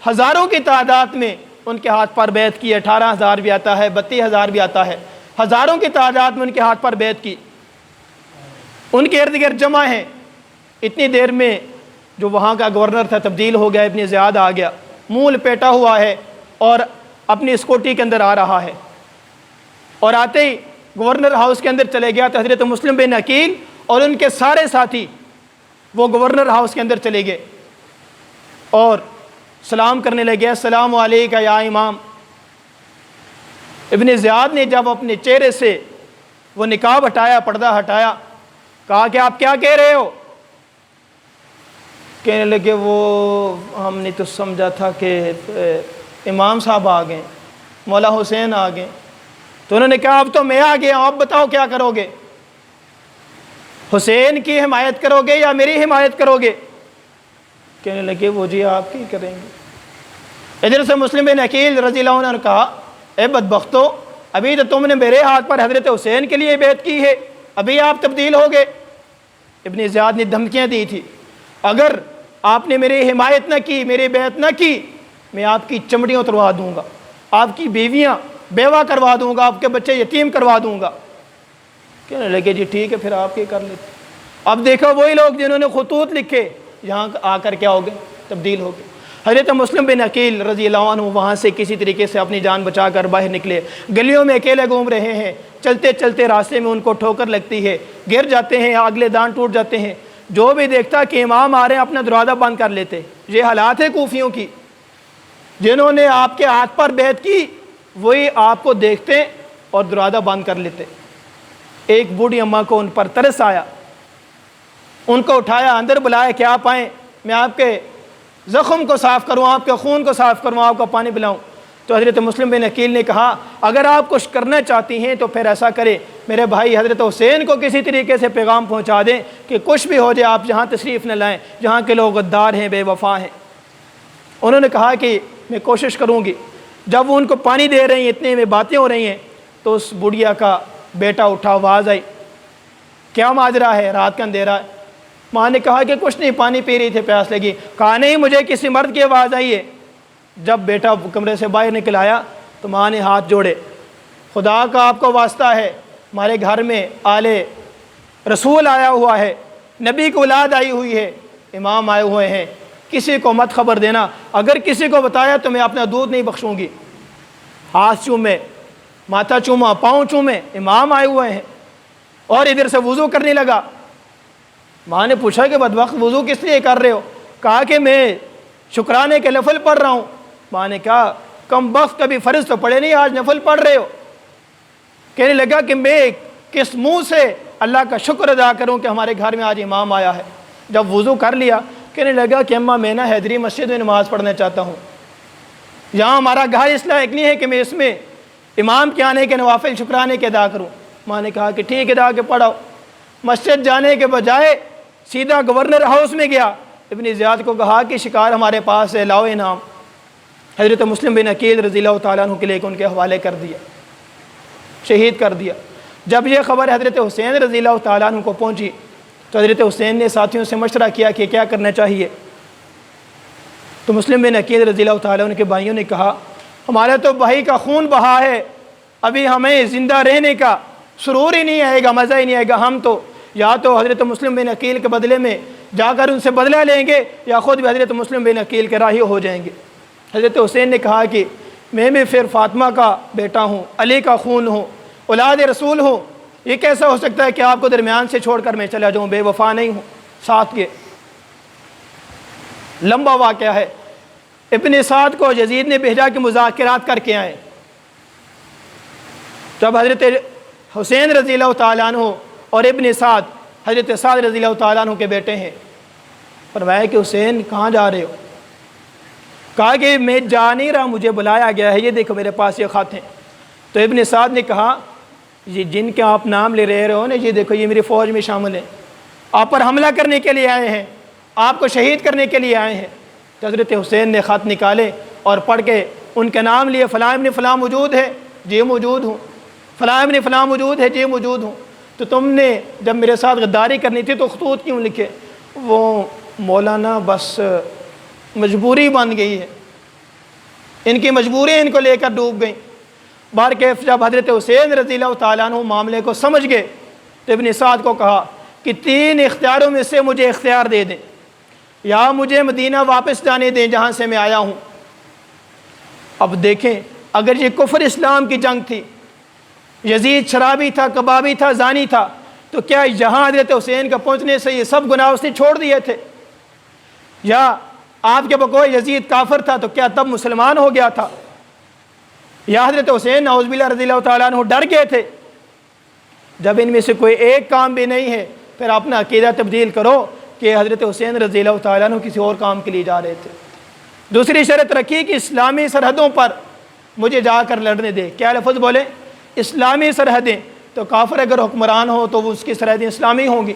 ہزاروں کی تعداد میں ان کے ہاتھ پر بیعت کی۔ 18,000 بھی آتا ہے، 32,000 بھی آتا ہے، ہزاروں کی تعداد میں ان کے ہاتھ پر بیعت کی۔ ان کے ارد گرد جمع ہیں۔ اتنی دیر میں جو وہاں کا گورنر تھا تبدیل ہو گیا، ابن زیاد آ گیا، منہ لپیٹا ہوا ہے اور اپنی اسکوٹی کے اندر آ رہا ہے، اور آتے ہی گورنر ہاؤس کے اندر چلے گیا تو حضرت مسلم بن عقیل اور ان کے سارے ساتھی وہ گورنر ہاؤس کے اندر چلے گئے اور سلام کرنے لگے، السلام علیکم یا امام۔ ابن زیاد نے جب اپنے چہرے سے وہ نقاب ہٹایا، پردہ ہٹایا، کہا کہ آپ کیا کہہ رہے ہو؟ کہنے لگے وہ ہم نے تو سمجھا تھا کہ امام صاحب آ گئے، مولا حسین آ گئے۔ تو انہوں نے کہا اب تو میں آ گیا ہوں، اب بتاؤ کیا کرو گے؟ حسین کی حمایت کرو گے یا میری حمایت کرو گے؟ کہنے لگے وہ جی آپ کی کریں گے۔ ادھر سے مسلم بن عقیل رضی اللہ عنہ نے کہا اے بدبختو، ابھی تو تم نے میرے ہاتھ پر حضرت حسین کے لیے بیعت کی ہے، ابھی آپ تبدیل ہو گئے۔ ابن زیاد نے دھمکیاں دی تھی، اگر آپ نے میری حمایت نہ کی، میری بیعت نہ کی، میں آپ کی چمڑیاں اتروا دوں گا، آپ کی بیویاں بیوہ کروا دوں گا، آپ کے بچے یتیم کروا دوں گا۔ کہنے لگے جی ٹھیک ہے پھر آپ کے کر لیتے۔ اب دیکھو وہی لوگ جنہوں نے خطوط لکھے یہاں آ کر کیا ہو گئے؟ تبدیل ہو گئے۔ حضرت مسلم بن عقیل رضی اللہ عنہ وہاں سے کسی طریقے سے اپنی جان بچا کر باہر نکلے، گلیوں میں اکیلے گھوم رہے ہیں، چلتے چلتے راستے میں ان کو ٹھوکر لگتی ہے، گر جاتے ہیں، اگلے دان ٹوٹ جاتے ہیں۔ جو بھی دیکھتا کہ امام آ رہے ہیں اپنا دروازہ بند کر لیتے۔ یہ حالات ہے کوفیوں کی، جنہوں نے آپ کے ہاتھ پر بیعت کی وہی آپ کو دیکھتے اور دروازہ بند کر لیتے۔ ایک بوڑھی اماں کو ان پر ترس آیا، ان کو اٹھایا، اندر بلایا کہ آپ آئیں، میں آپ کے زخم کو صاف کروں، آپ کے خون کو صاف کروں، آپ کو پانی پلاؤں۔ تو حضرت مسلم بن عقیل نے کہا اگر آپ کچھ کرنا چاہتی ہیں تو پھر ایسا کرے، میرے بھائی حضرت حسین کو کسی طریقے سے پیغام پہنچا دیں کہ کچھ بھی ہو جائے آپ یہاں تشریف نہ لائیں، یہاں کے لوگ غدار ہیں، بے وفا ہیں۔ انہوں نے کہا کہ میں کوشش کروں گی۔ جب وہ ان کو پانی دے رہی ہیں، اتنے میں باتیں ہو رہی ہیں، تو اس بڑھیا کا بیٹا اٹھا، آواز آئی کیا ماجرا ہے، رات کا اندھیرا ہے؟ ماں نے کہا کہ کچھ نہیں، پانی پی رہی تھی، پیاس لگی۔ کہا نہیں، مجھے کسی مرد کی آواز آئی ہے۔ جب بیٹا کمرے سے باہر نکل آیا تو ماں نے ہاتھ جوڑے، خدا کا آپ کو واسطہ ہے، ہمارے گھر میں آل رسول آیا ہوا ہے، نبی کی اولاد آئی ہوئی ہے، امام آئے ہوئے ہیں، کسی کو مت خبر دینا، اگر کسی کو بتایا تو میں اپنا دودھ نہیں بخشوں گی۔ ہاتھ چومے، ماتھا چوما، پاؤں چومے، امام آئے ہوئے ہیں، اور ادھر سے وضو کرنے لگا۔ ماں نے پوچھا کہ بدبخت وضو کس لیے کر رہے ہو؟ کہا کہ میں شکرانے کے نفل پڑھ رہا ہوں۔ ماں نے کہا کم بخت، کبھی فرض تو پڑھے نہیں، آج نفل پڑھ رہے ہو۔ کہنے لگا کہ میں کس منہ سے اللہ کا شکر ادا کروں کہ ہمارے گھر میں آج امام آیا ہے۔ جب وضو کر لیا کہنے لگا کہ اماں میں حیدری مسجد میں نماز پڑھنا چاہتا ہوں، یہاں ہمارا گھر اس لائق نہیں ہے کہ میں اس میں امام کے آنے کے نوافل شکرانے کے ادا کروں۔ ماں نے کہا کہ ٹھیک ہے ادا کے پڑھاؤ۔ مسجد جانے کے بجائے سیدھا گورنر ہاؤس میں گیا، ابن زیاد کو کہا کہ شکار ہمارے پاس ہے، لاؤ انعام۔ حضرت مسلم بن عقیل رضی اللہ تعالیٰ عنہ کے لے کے ان کے حوالے کر دیا، شہید کر دیا۔ جب یہ خبر حضرت حسین رضی اللہ تعالیٰ عنہ کو پہنچی تو حضرت حسین نے ساتھیوں سے مشورہ کیا کہ کیا کرنا چاہیے۔ تو مسلم بن عقیل رضی اللہ تعالیٰ عنہ کے بھائیوں نے کہا ہمارا تو بھائی کا خون بہا ہے، ابھی ہمیں زندہ رہنے کا سرور ہی نہیں آئے گا، مزہ ہی نہیں آئے گا، ہم تو یا تو حضرت مسلم بن عقیل کے بدلے میں جا کر ان سے بدلہ لیں گے یا خود بھی حضرت مسلم بن عقیل کے راہی ہو جائیں گے۔ حضرت حسین نے کہا کہ میں بھی پھر فاطمہ کا بیٹا ہوں، علی کا خون ہوں، اولاد رسول ہوں، یہ کیسا ہو سکتا ہے کہ آپ کو درمیان سے چھوڑ کر میں چلا جاؤں، بے وفا نہیں ہوں۔ ساتھ کے لمبا واقعہ ہے، ابن سعد کو یزید نے بھیجا کہ مذاکرات کر کے آئیں۔ جب حضرت حسین رضی اللہ تعالیٰ عنہ اور ابن سعد حضرت سعد رضی اللہ تعالیٰ عنہ کے بیٹے ہیں، فرمایا کہ حسین کہاں جا رہے ہو؟ کہا کہ میں جا نہیں رہا، مجھے بلایا گیا ہے، یہ دیکھو میرے پاس یہ خط ہیں۔ تو ابن سعد نے کہا یہ جن کے آپ نام لے رہے ہو نا، یہ دیکھو یہ میری فوج میں شامل ہیں، آپ پر حملہ کرنے کے لیے آئے ہیں، آپ کو شہید کرنے کے لیے آئے ہیں۔ تو حضرت حسین نے خط نکالے اور پڑھ کے ان کے نام لیے، فلاں ابن فلاں موجود ہے جی موجود ہوں، فلاں ابن فلاں موجود ہے جی موجود ہوں۔ تو تم نے جب میرے ساتھ غداری کرنی تھی تو خطوط کیوں لکھے؟ وہ مولانا بس مجبوری بن گئی ہے، ان کی مجبوری ان کو لے کر ڈوب گئیں۔ بہرکیف جب حضرت حسین رضی اللہ تعالیٰ عنہ معاملے کو سمجھ گئے تو ابن سعد کو کہا کہ 3 اختیاروں میں سے مجھے اختیار دے دیں، یا مجھے مدینہ واپس جانے دیں جہاں سے میں آیا ہوں۔ اب دیکھیں اگر یہ کفر اسلام کی جنگ تھی، یزید شرابی تھا، کبابی تھا، زانی تھا، تو کیا یہاں حضرت حسین کا پہنچنے سے یہ سب گناہ اس نے چھوڑ دیے تھے؟ یا آپ کے بقول یزید کافر تھا تو کیا تب مسلمان ہو گیا تھا؟ یا حضرت حسین نعوذ باللہ رضی اللہ تعالیٰ عنہ ڈر گئے تھے؟ جب ان میں سے کوئی ایک کام بھی نہیں ہے پھر اپنا عقیدہ تبدیل کرو کہ حضرت حسین رضی اللہ تعالیٰ عنہ کسی اور کام کے لیے جا رہے تھے۔ دوسری شرط رکھی کہ اسلامی سرحدوں پر مجھے جا کر لڑنے دے۔ کیا لفظ بولے؟ اسلامی سرحدیں، تو کافر اگر حکمران ہو تو وہ اس کی سرحدیں اسلامی ہوں گی۔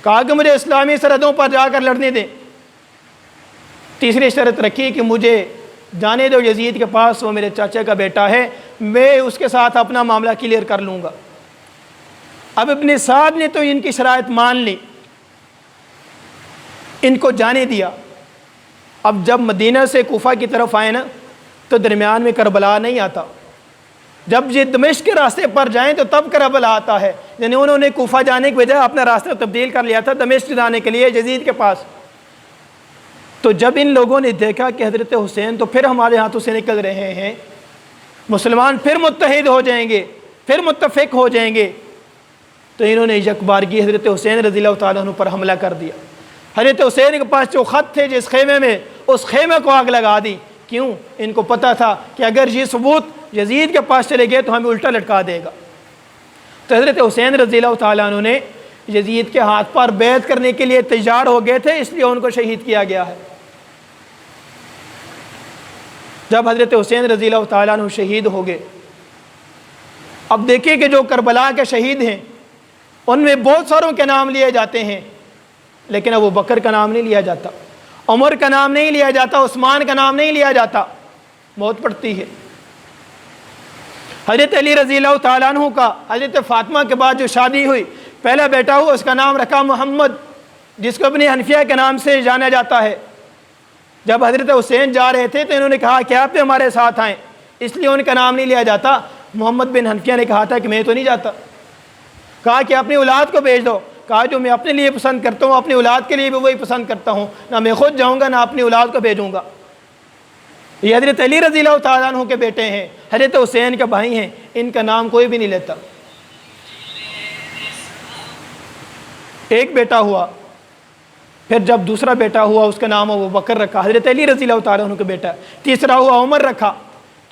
کہا کہ مجھے اسلامی سرحدوں پر جا کر لڑنے دیں۔ تیسری شرط رکھی کہ مجھے جانے دو یزید کے پاس، وہ میرے چاچا کا بیٹا ہے، میں اس کے ساتھ اپنا معاملہ کلیئر کر لوں گا۔ اب ابن سعد نے تو ان کی شرائط مان لی، ان کو جانے دیا۔ اب جب مدینہ سے کوفہ کی طرف آئے نا تو درمیان میں کربلا نہیں آتا، جب یہ دمشق کے راستے پر جائیں تو تب کربلا آتا ہے، یعنی انہوں نے کوفہ جانے کے بجائے اپنا راستہ تبدیل کر لیا تھا دمشق جانے کے لیے یزید کے پاس۔ تو جب ان لوگوں نے دیکھا کہ حضرت حسین تو پھر ہمارے ہاتھوں سے نکل رہے ہیں، مسلمان پھر متحد ہو جائیں گے، پھر متفق ہو جائیں گے، تو انہوں نے یک بارگی حضرت حسین رضی اللہ تعالیٰ عنہ پر حملہ کر دیا۔ حضرت حسین کے پاس جو خط تھے جس خیمے میں، اس خیمے کو آگ لگا دی۔ کیوں؟ ان کو پتہ تھا کہ اگر یہ ثبوت یزید کے پاس چلے گئے تو ہمیں الٹا لٹکا دے گا۔ تو حضرت حسین رضی اللہ تعالیٰ عنہ نے یزید کے ہاتھ پر بیعت کرنے کے لیے تیار ہو گئے تھے، اس لیے ان کو شہید کیا گیا ہے۔ جب حضرت حسین رضی اللہ تعالیٰ عنہ شہید ہو گئے، اب دیکھیں کہ جو کربلا کے شہید ہیں ان میں بہت ساروں کے نام لیے جاتے ہیں، لیکن ابو بکر کا نام نہیں لیا جاتا، عمر کا نام نہیں لیا جاتا، عثمان کا نام نہیں لیا جاتا، موت پڑتی ہے۔ حضرت علی رضی اللہ تعالیٰ عنہ کا حضرت فاطمہ کے بعد جو شادی ہوئی، پہلا بیٹا ہوا، اس کا نام رکھا محمد، جس کو ابن حنفیہ کے نام سے جانا جاتا ہے۔ جب حضرت حسین جا رہے تھے تو انہوں نے کہا کہ آپ بھی ہمارے ساتھ آئیں، اس لیے ان کا نام نہیں لیا جاتا۔ محمد بن حنفیہ نے کہا تھا کہ میں تو نہیں جاتا، کہا کہ اپنی اولاد کو بھیج دو، کہا جو میں اپنے لیے پسند کرتا ہوں اپنی اولاد کے لیے بھی وہی پسند کرتا ہوں، نہ میں خود جاؤں گا نہ اپنی اولاد کو بھیجوں گا۔ یہ حضرت علی رضی اللہ تعالیٰ عنہ کے بیٹے ہیں، حضرت حسین کے بھائی ہیں، ان کا نام کوئی بھی نہیں لیتا۔ ایک بیٹا ہوا، پھر جب دوسرا بیٹا ہوا اس کا نام ابو بکر رکھا، حضرت علی رضی اللہ تعالیٰ عنہ کا بیٹا۔ تیسرا ہوا عمر رکھا،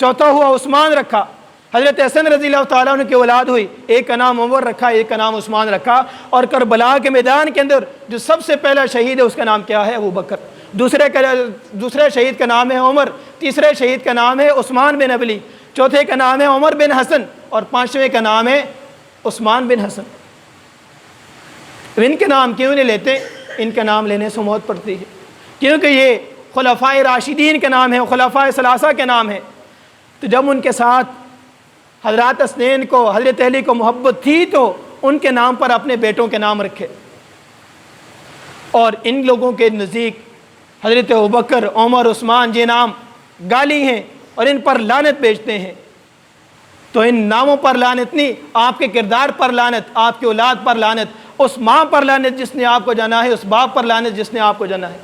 چوتھا ہوا عثمان رکھا۔ حضرت حسن رضی اللہ تعالیٰ عنہ کی اولاد ہوئی، ایک کا نام عمر رکھا، ایک کا نام عثمان رکھا۔ اور کربلا کے میدان کے اندر جو سب سے پہلا شہید ہے اس کا نام کیا ہے؟ ابو بکر۔ دوسرے شہید کا نام ہے عمر، تیسرے شہید کا نام ہے عثمان بن عفان، چوتھے کا نام ہے عمر بن حسن، اور پانچویں کا نام ہے عثمان بن حسن۔ ان کے نام کیوں نہیں لیتے؟ ان کا نام لینے سے موت پڑتی ہے، کیونکہ یہ خلفائے راشدین کے نام ہیں، خلفائے ثلاثہ کے نام ہیں۔ تو جب ان کے ساتھ حضرات حسنین کو، حضرت علی کو محبت تھی تو ان کے نام پر اپنے بیٹوں کے نام رکھے۔ اور ان لوگوں کے نزدیک حضرت ابوبکر، عمر، عثمان یہ نام گالی ہیں اور ان پر لعنت بھیجتے ہیں۔ تو ان ناموں پر لعنت نہیں، آپ کے کردار پر لعنت، آپ کی اولاد پر لعنت، اس ماں پر لعنت جس نے آپ کو جانا ہے، اس باپ پر لعنت جس نے آپ کو جانا ہے۔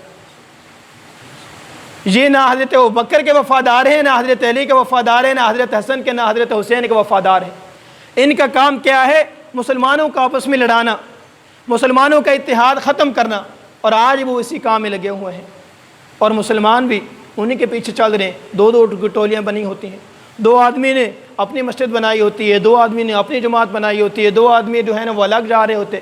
یہ نہ حضرت ابوبکر کے وفادار ہیں، نہ حضرت علی کے وفادار ہیں، نہ حضرت حسن کے، نہ حضرت حسین کے وفادار ہیں۔ ان کا کام کیا ہے؟ مسلمانوں کا آپس میں لڑانا، مسلمانوں کا اتحاد ختم کرنا، اور آج وہ اسی کام میں لگے ہوئے ہیں۔ اور مسلمان بھی انہی کے پیچھے چل رہے ہیں۔ دو دو ٹولیاں بنی ہوتی ہیں، دو آدمی نے اپنی مسجد بنائی ہوتی ہے، دو آدمی نے اپنی جماعت بنائی ہوتی ہے، دو آدمی جو ہے نا وہ الگ جا رہے ہوتے۔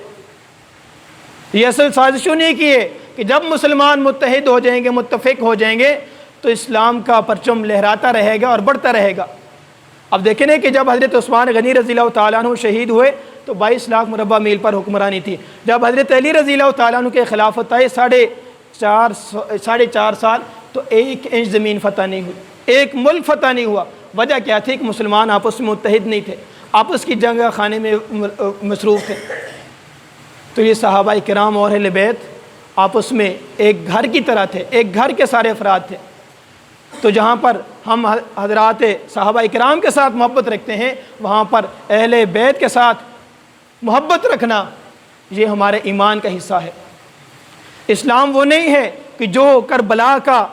یہ اصل سازشوں نہیں کی ہے کہ جب مسلمان متحد ہو جائیں گے، متفق ہو جائیں گے تو اسلام کا پرچم لہراتا رہے گا اور بڑھتا رہے گا۔ اب دیکھیں کہ جب حضرت عثمان غنی رضی اللہ تعالیٰ عنہ شہید ہوئے تو 22 لاکھ مربع میل پر حکمرانی تھی۔ جب حضرت علی رضی اللہ تعالیٰ عنہ کے خلافت آئے 4.5 سال تو 1 انچ زمین فتح نہیں ہوئی، ایک ملک فتح نہیں ہوا۔ وجہ کیا تھی؟ کہ مسلمان آپس میں متحد نہیں تھے، آپس کی جنگ خانے میں مصروف تھے۔ تو یہ صحابہ کرام اور اہل بیت آپس میں ایک گھر کی طرح تھے، ایک گھر کے سارے افراد تھے۔ تو جہاں پر ہم حضرات صحابہ کرام کے ساتھ محبت رکھتے ہیں، وہاں پر اہل بیت کے ساتھ محبت رکھنا یہ ہمارے ایمان کا حصہ ہے۔ اسلام وہ نہیں ہے کہ جو کربلا کا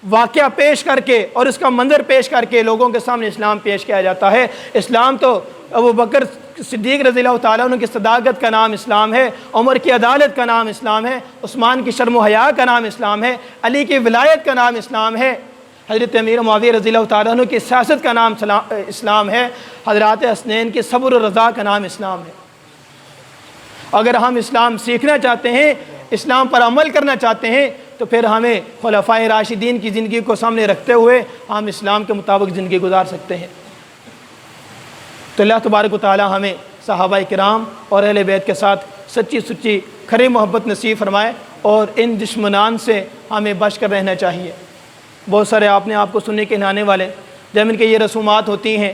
واقعہ پیش کر کے اور اس کا منظر پیش کر کے لوگوں کے سامنے اسلام پیش کیا جاتا ہے۔ اسلام تو ابو بکر صدیق رضی اللہ تعالیٰ عنہ کی صداقت کا نام اسلام ہے، عمر کی عدالت کا نام اسلام ہے، عثمان کی شرم و حیا کا نام اسلام ہے، علی کی ولایت کا نام اسلام ہے، حضرت امیر معاویہ رضی اللہ تعالیٰ عنہ کی سیاست کا نام اسلام ہے، حضرات حسنین کی صبر و رضا کا نام اسلام ہے۔ اگر ہم اسلام سیکھنا چاہتے ہیں، اسلام پر عمل کرنا چاہتے ہیں تو پھر ہمیں خلفائے راشدین کی زندگی کو سامنے رکھتے ہوئے ہم اسلام کے مطابق زندگی گزار سکتے ہیں۔ تو اللہ تبارک و تعالی ہمیں صحابہ کرام اور اہل بیت کے ساتھ سچی کھری محبت نصیب فرمائے، اور ان دشمنان سے ہمیں بچ کر رہنا چاہیے۔ بہت سارے آپ نے آپ کو سننے کے نانے والے، جب ان کے یہ رسومات ہوتی ہیں،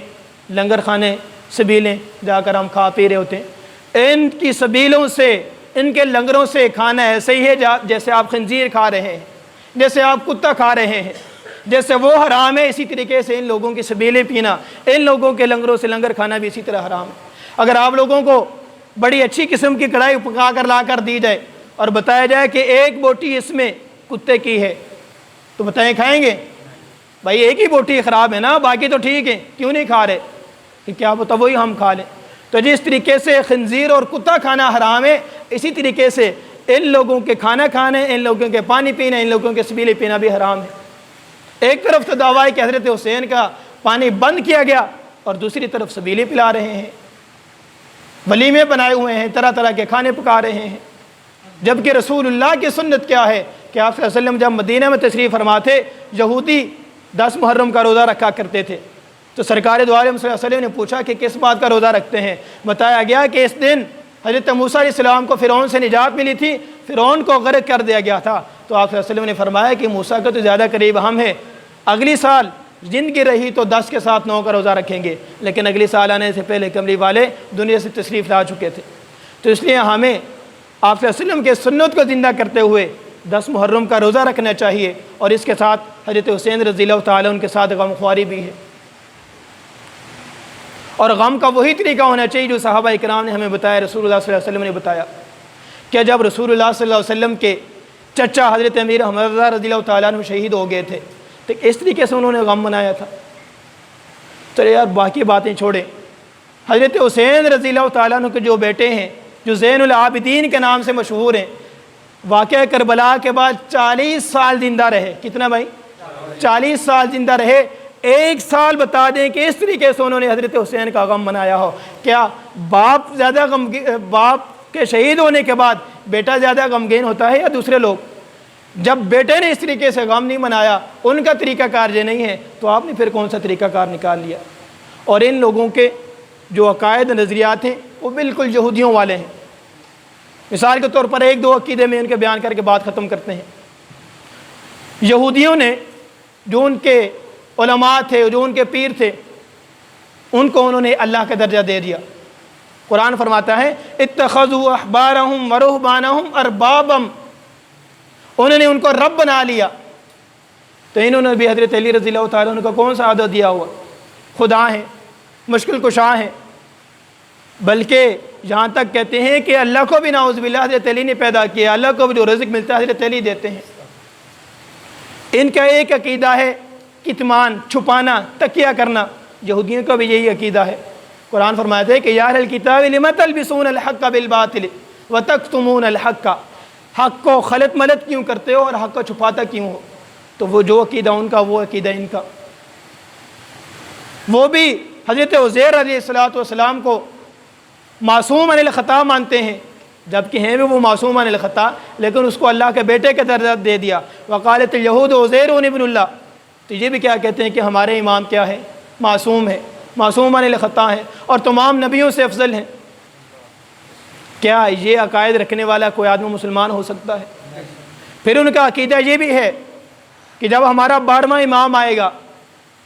لنگر خانے، سبیلیں جا کر ہم کھا پی رہے ہوتے ہیں، ان کی سبیلوں سے، ان کے لنگروں سے کھانا ایسے ہی ہے جیسے آپ خنزیر کھا رہے ہیں، جیسے آپ کتا کھا رہے ہیں، جیسے وہ حرام ہے اسی طریقے سے ان لوگوں کی سبیلیں پینا، ان لوگوں کے لنگروں سے لنگر کھانا بھی اسی طرح حرام ہے۔ اگر آپ لوگوں کو بڑی اچھی قسم کی کڑھائی پکا کر لا کر دی جائے اور بتایا جائے کہ ایک بوٹی اس میں کتے کی ہے تو بتائیں کھائیں گے؟ بھائی ایک ہی بوٹی خراب ہے نا، باقی تو ٹھیک ہے، کیوں نہیں کھا رہے؟ کہ کیا پتہ وہی ہم کھا لیں۔ تو جس طریقے سے خنزیر اور کتا کھانا حرام ہے، اسی طریقے سے ان لوگوں کے کھانا کھانے، ان لوگوں کے پانی پینا، ان لوگوں کے سبیلیں پینا بھی حرام ہے۔ ایک طرف تو دعویٰ ہے کہ حضرت حسین کا پانی بند کیا گیا، اور دوسری طرف سبیلیں پلا رہے ہیں، ولیمے بنائے ہوئے ہیں، طرح طرح کے کھانے پکا رہے ہیں۔ جبکہ رسول اللہ کی سنت کیا ہے کہ آپ صلی اللہ علیہ وسلم جب مدینہ میں تشریف فرما تھے، یہودی 10 محرم کا روزہ رکھا کرتے تھے، تو سرکار دو عالم صلی اللہ علیہ وسلم نے پوچھا کہ کس بات کا روزہ رکھتے ہیں؟ بتایا گیا کہ اس دن حضرت موسیٰ علیہ السلام کو فرعون سے نجات ملی تھی، فرعون کو غرق کر دیا گیا تھا، تو آپ صلی اللہ علیہ وسلم نے فرمایا کہ موسیٰ کا تو زیادہ قریب ہم ہیں، اگلی سال زندگی رہی تو 10 کے ساتھ 9 کا روزہ رکھیں گے، لیکن اگلی سال آنے سے پہلے کملی والے دنیا سے تشریف لا چکے تھے۔ تو اس لیے ہمیں آپ صلی اللہ علیہ وسلم کے سنت کو زندہ کرتے ہوئے 10 محرم کا روزہ رکھنا چاہیے، اور اس کے ساتھ حضرت حسین رضی اللہ تعالیٰ ان کے ساتھ غمخواری بھی ہے۔ اور غم کا وہی طریقہ ہونا چاہیے جو صحابہ کرام نے ہمیں بتایا، رسول اللہ صلی اللہ علیہ وسلم نے بتایا کہ جب رسول اللہ صلی اللہ علیہ وسلم کے چچا حضرت امیر حمزہ رضی اللہ تعالیٰ عنہ شہید ہو گئے تھے، تو اس طریقے سے انہوں نے غم منایا تھا۔ چلے یار باقی باتیں چھوڑیں، حضرت حسین رضی اللہ تعالیٰ عنہ کے جو بیٹے ہیں، جو زین العابدین کے نام سے مشہور ہیں، واقعہ کربلا کے بعد 40 سال زندہ رہے۔ کتنا بھائی؟ 40 سال زندہ رہے۔ ایک سال بتا دیں کہ اس طریقے سے انہوں نے حضرت حسین کا غم منایا ہو۔ کیا باپ کے شہید ہونے کے بعد بیٹا زیادہ غمگین ہوتا ہے یا دوسرے لوگ؟ جب بیٹے نے اس طریقے سے غم نہیں منایا، ان کا طریقہ کار یہ نہیں ہے، تو آپ نے پھر کون سا طریقہ کار نکال لیا؟ اور ان لوگوں کے جو عقائد نظریات ہیں وہ بالکل یہودیوں والے ہیں۔ مثال کے طور پر ایک دو عقیدے میں ان کے بیان کر کے بات ختم کرتے ہیں۔ یہودیوں نے جو ان کے علماء تھے، جو ان کے پیر تھے، ان کو انہوں نے اللہ کا درجہ دے دیا۔ قرآن فرماتا ہے اتخذوا احبارهم ورهبانهم اربابا، انہوں نے ان کو رب بنا لیا۔ تو انہوں نے بھی حضرت علی رضی اللہ تعالیٰ عنہ کا کون سا عہدہ دیا ہوا؟ خدا ہیں، مشکل کشا ہیں، بلکہ یہاں تک کہتے ہیں کہ اللہ کو بھی نعوذ باللہ حضرت علی نے پیدا کیا، اللہ کو بھی جو رزق ملتا ہے حضرت علی دیتے ہیں۔ ان کا ایک عقیدہ ہے کتمان، چھپانا، تکیہ کرنا۔ یہودیوں کا بھی یہی عقیدہ ہے۔ قرآن فرماتا ہے کہ یا اہل الکتاب لم تلبسون الحق بالباطل وتکتمون الحق، حق کو خلط ملط کیوں کرتے ہو اور حق کو چھپاتا کیوں ہو؟ تو وہ جو عقیدہ ان کا وہ عقیدہ ان کا۔ وہ بھی حضرت عزیر علیہ السلام کو معصوم عن الخطا مانتے ہیں، جبکہ ہیں بھی وہ معصوم عن الخطا، لیکن اس کو اللہ کے بیٹے کا درجہ دے دیا۔ وقالت الیہود عزیر ابن اللہ، تو یہ بھی کیا کہتے ہیں کہ ہمارے امام کیا ہے؟ معصوم ہے، معصوم عن الخطا ہے، اور تمام نبیوں سے افضل ہیں۔ کیا یہ عقائد رکھنے والا کوئی آدمی مسلمان ہو سکتا ہے؟ پھر ان کا عقیدہ یہ بھی ہے کہ جب ہمارا 12واں امام آئے گا،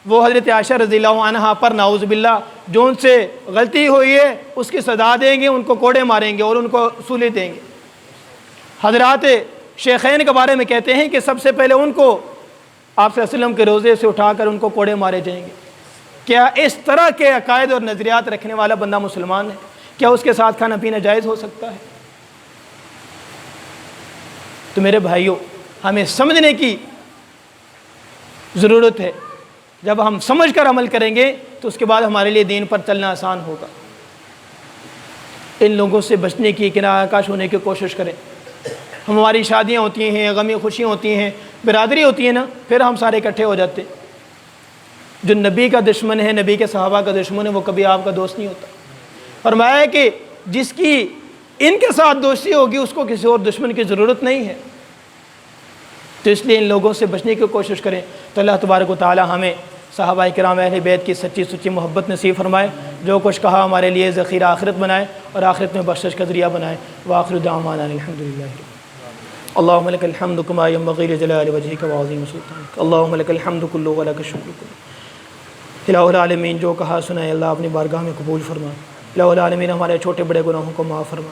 وہ حضرت عائشہ رضی اللہ عنہا پر نعوذ باللہ جو ان سے غلطی ہوئی ہے اس کی سزا دیں گے، ان کو کوڑے ماریں گے اور ان کو سولی دیں گے۔ حضرات شیخین کے بارے میں کہتے ہیں کہ سب سے پہلے ان کو آپ صلی اللہ علیہ وسلم کے روزے سے اٹھا کر ان کو کوڑے مارے جائیں گے۔ کیا اس طرح کے عقائد اور نظریات رکھنے والا بندہ مسلمان ہے؟ کیا اس کے ساتھ کھانا پینا جائز ہو سکتا ہے؟ تو میرے بھائیوں، ہمیں سمجھنے کی ضرورت ہے۔ جب ہم سمجھ کر عمل کریں گے تو اس کے بعد ہمارے لیے دین پر چلنا آسان ہوگا۔ ان لوگوں سے بچنے کی، کنارہ کش ہونے کی کوشش کریں۔ ہماری شادیاں ہوتی ہیں، غمی خوشیاں ہوتی ہیں، برادری ہوتی ہے نا، پھر ہم سارے اکٹھے ہو جاتے ہیں۔ جو نبی کا دشمن ہے، نبی کے صحابہ کا دشمن ہے، وہ کبھی آپ کا دوست نہیں ہوتا۔ فرمایا کہ جس کی ان کے ساتھ دوستی ہوگی اس کو کسی اور دشمن کی ضرورت نہیں ہے۔ تو اس لیے ان لوگوں سے بچنے کی کوشش کریں۔ تو اللہ تبارک و تعالی ہمیں صحابہ کرام اہل بیت کی سچی سچی محبت نصیب فرمائے، جو کچھ کہا ہمارے لیے ذخیرہ آخرت بنائے اور آخرت میں بخشش کا ذریعہ بنائے۔ وآخر دعوانا الحمدللہ۔ اللہم لک الحمد کما ینبغی لجلال وجہک وعظیم سلطانک، اللہم لک الحمد کلہ ولک الشکر کلہ۔ الہ العالمین، جو کہا سنائے اللہ اپنی بارگاہ میں قبول فرما۔ الہ العالمین، ہمارے چھوٹے بڑے گناہوں کو معاف فرما۔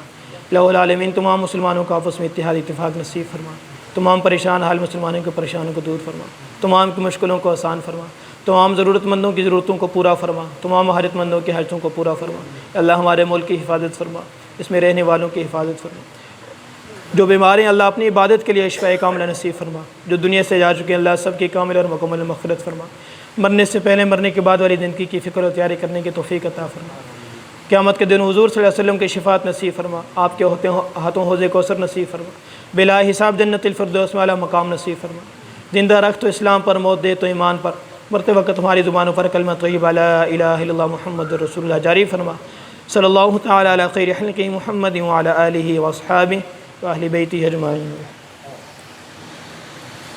الہ العالمین، تمام مسلمانوں کو آپس میں اتحاد اتفاق نصیب فرما۔ تمام پریشان حال مسلمانوں کے پریشانوں کو دور فرما، تمام کی مشکلوں کو آسان فرما، تمام ضرورت مندوں کی ضرورتوں کو پورا فرما، تمام حاجت مندوں کی حاجتوں کو پورا فرما۔ اللہ ہمارے ملک کی حفاظت فرما، اس میں رہنے والوں کی حفاظت فرما۔ جو بیمار ہیں اللہ اپنی عبادت کے لیے شفاء کاملہ نصیب فرما۔ جو دنیا سے جا چکے ہیں اللہ سب کی کامل اور مکمل مغفرت فرما۔ مرنے سے پہلے، مرنے کے بعد والی زندگی کی فکر و تیاری کرنے کی توفیق عطا فرما۔ قیامت کے دن حضور صلی اللہ علیہ وسلم کی شفاعت نصیب فرما۔ آپ کے ہاتھوں حوض کوثر نصیب فرما۔ بلا حساب جنت الفردوس میں اعلیٰ مقام نصیب فرما۔ زندہ رکھ تو اسلام پر، موت دے تو ایمان پر، مرتے وقت ہماری زبانوں پر کلمہ طیبہ لا الہ الا اللہ محمد رسول اللہ جاری فرما۔ صلی اللہ تعالی علی خیر خلقہ محمد وعلی آلہ واصحابہ واہل بیتہ اجمعین۔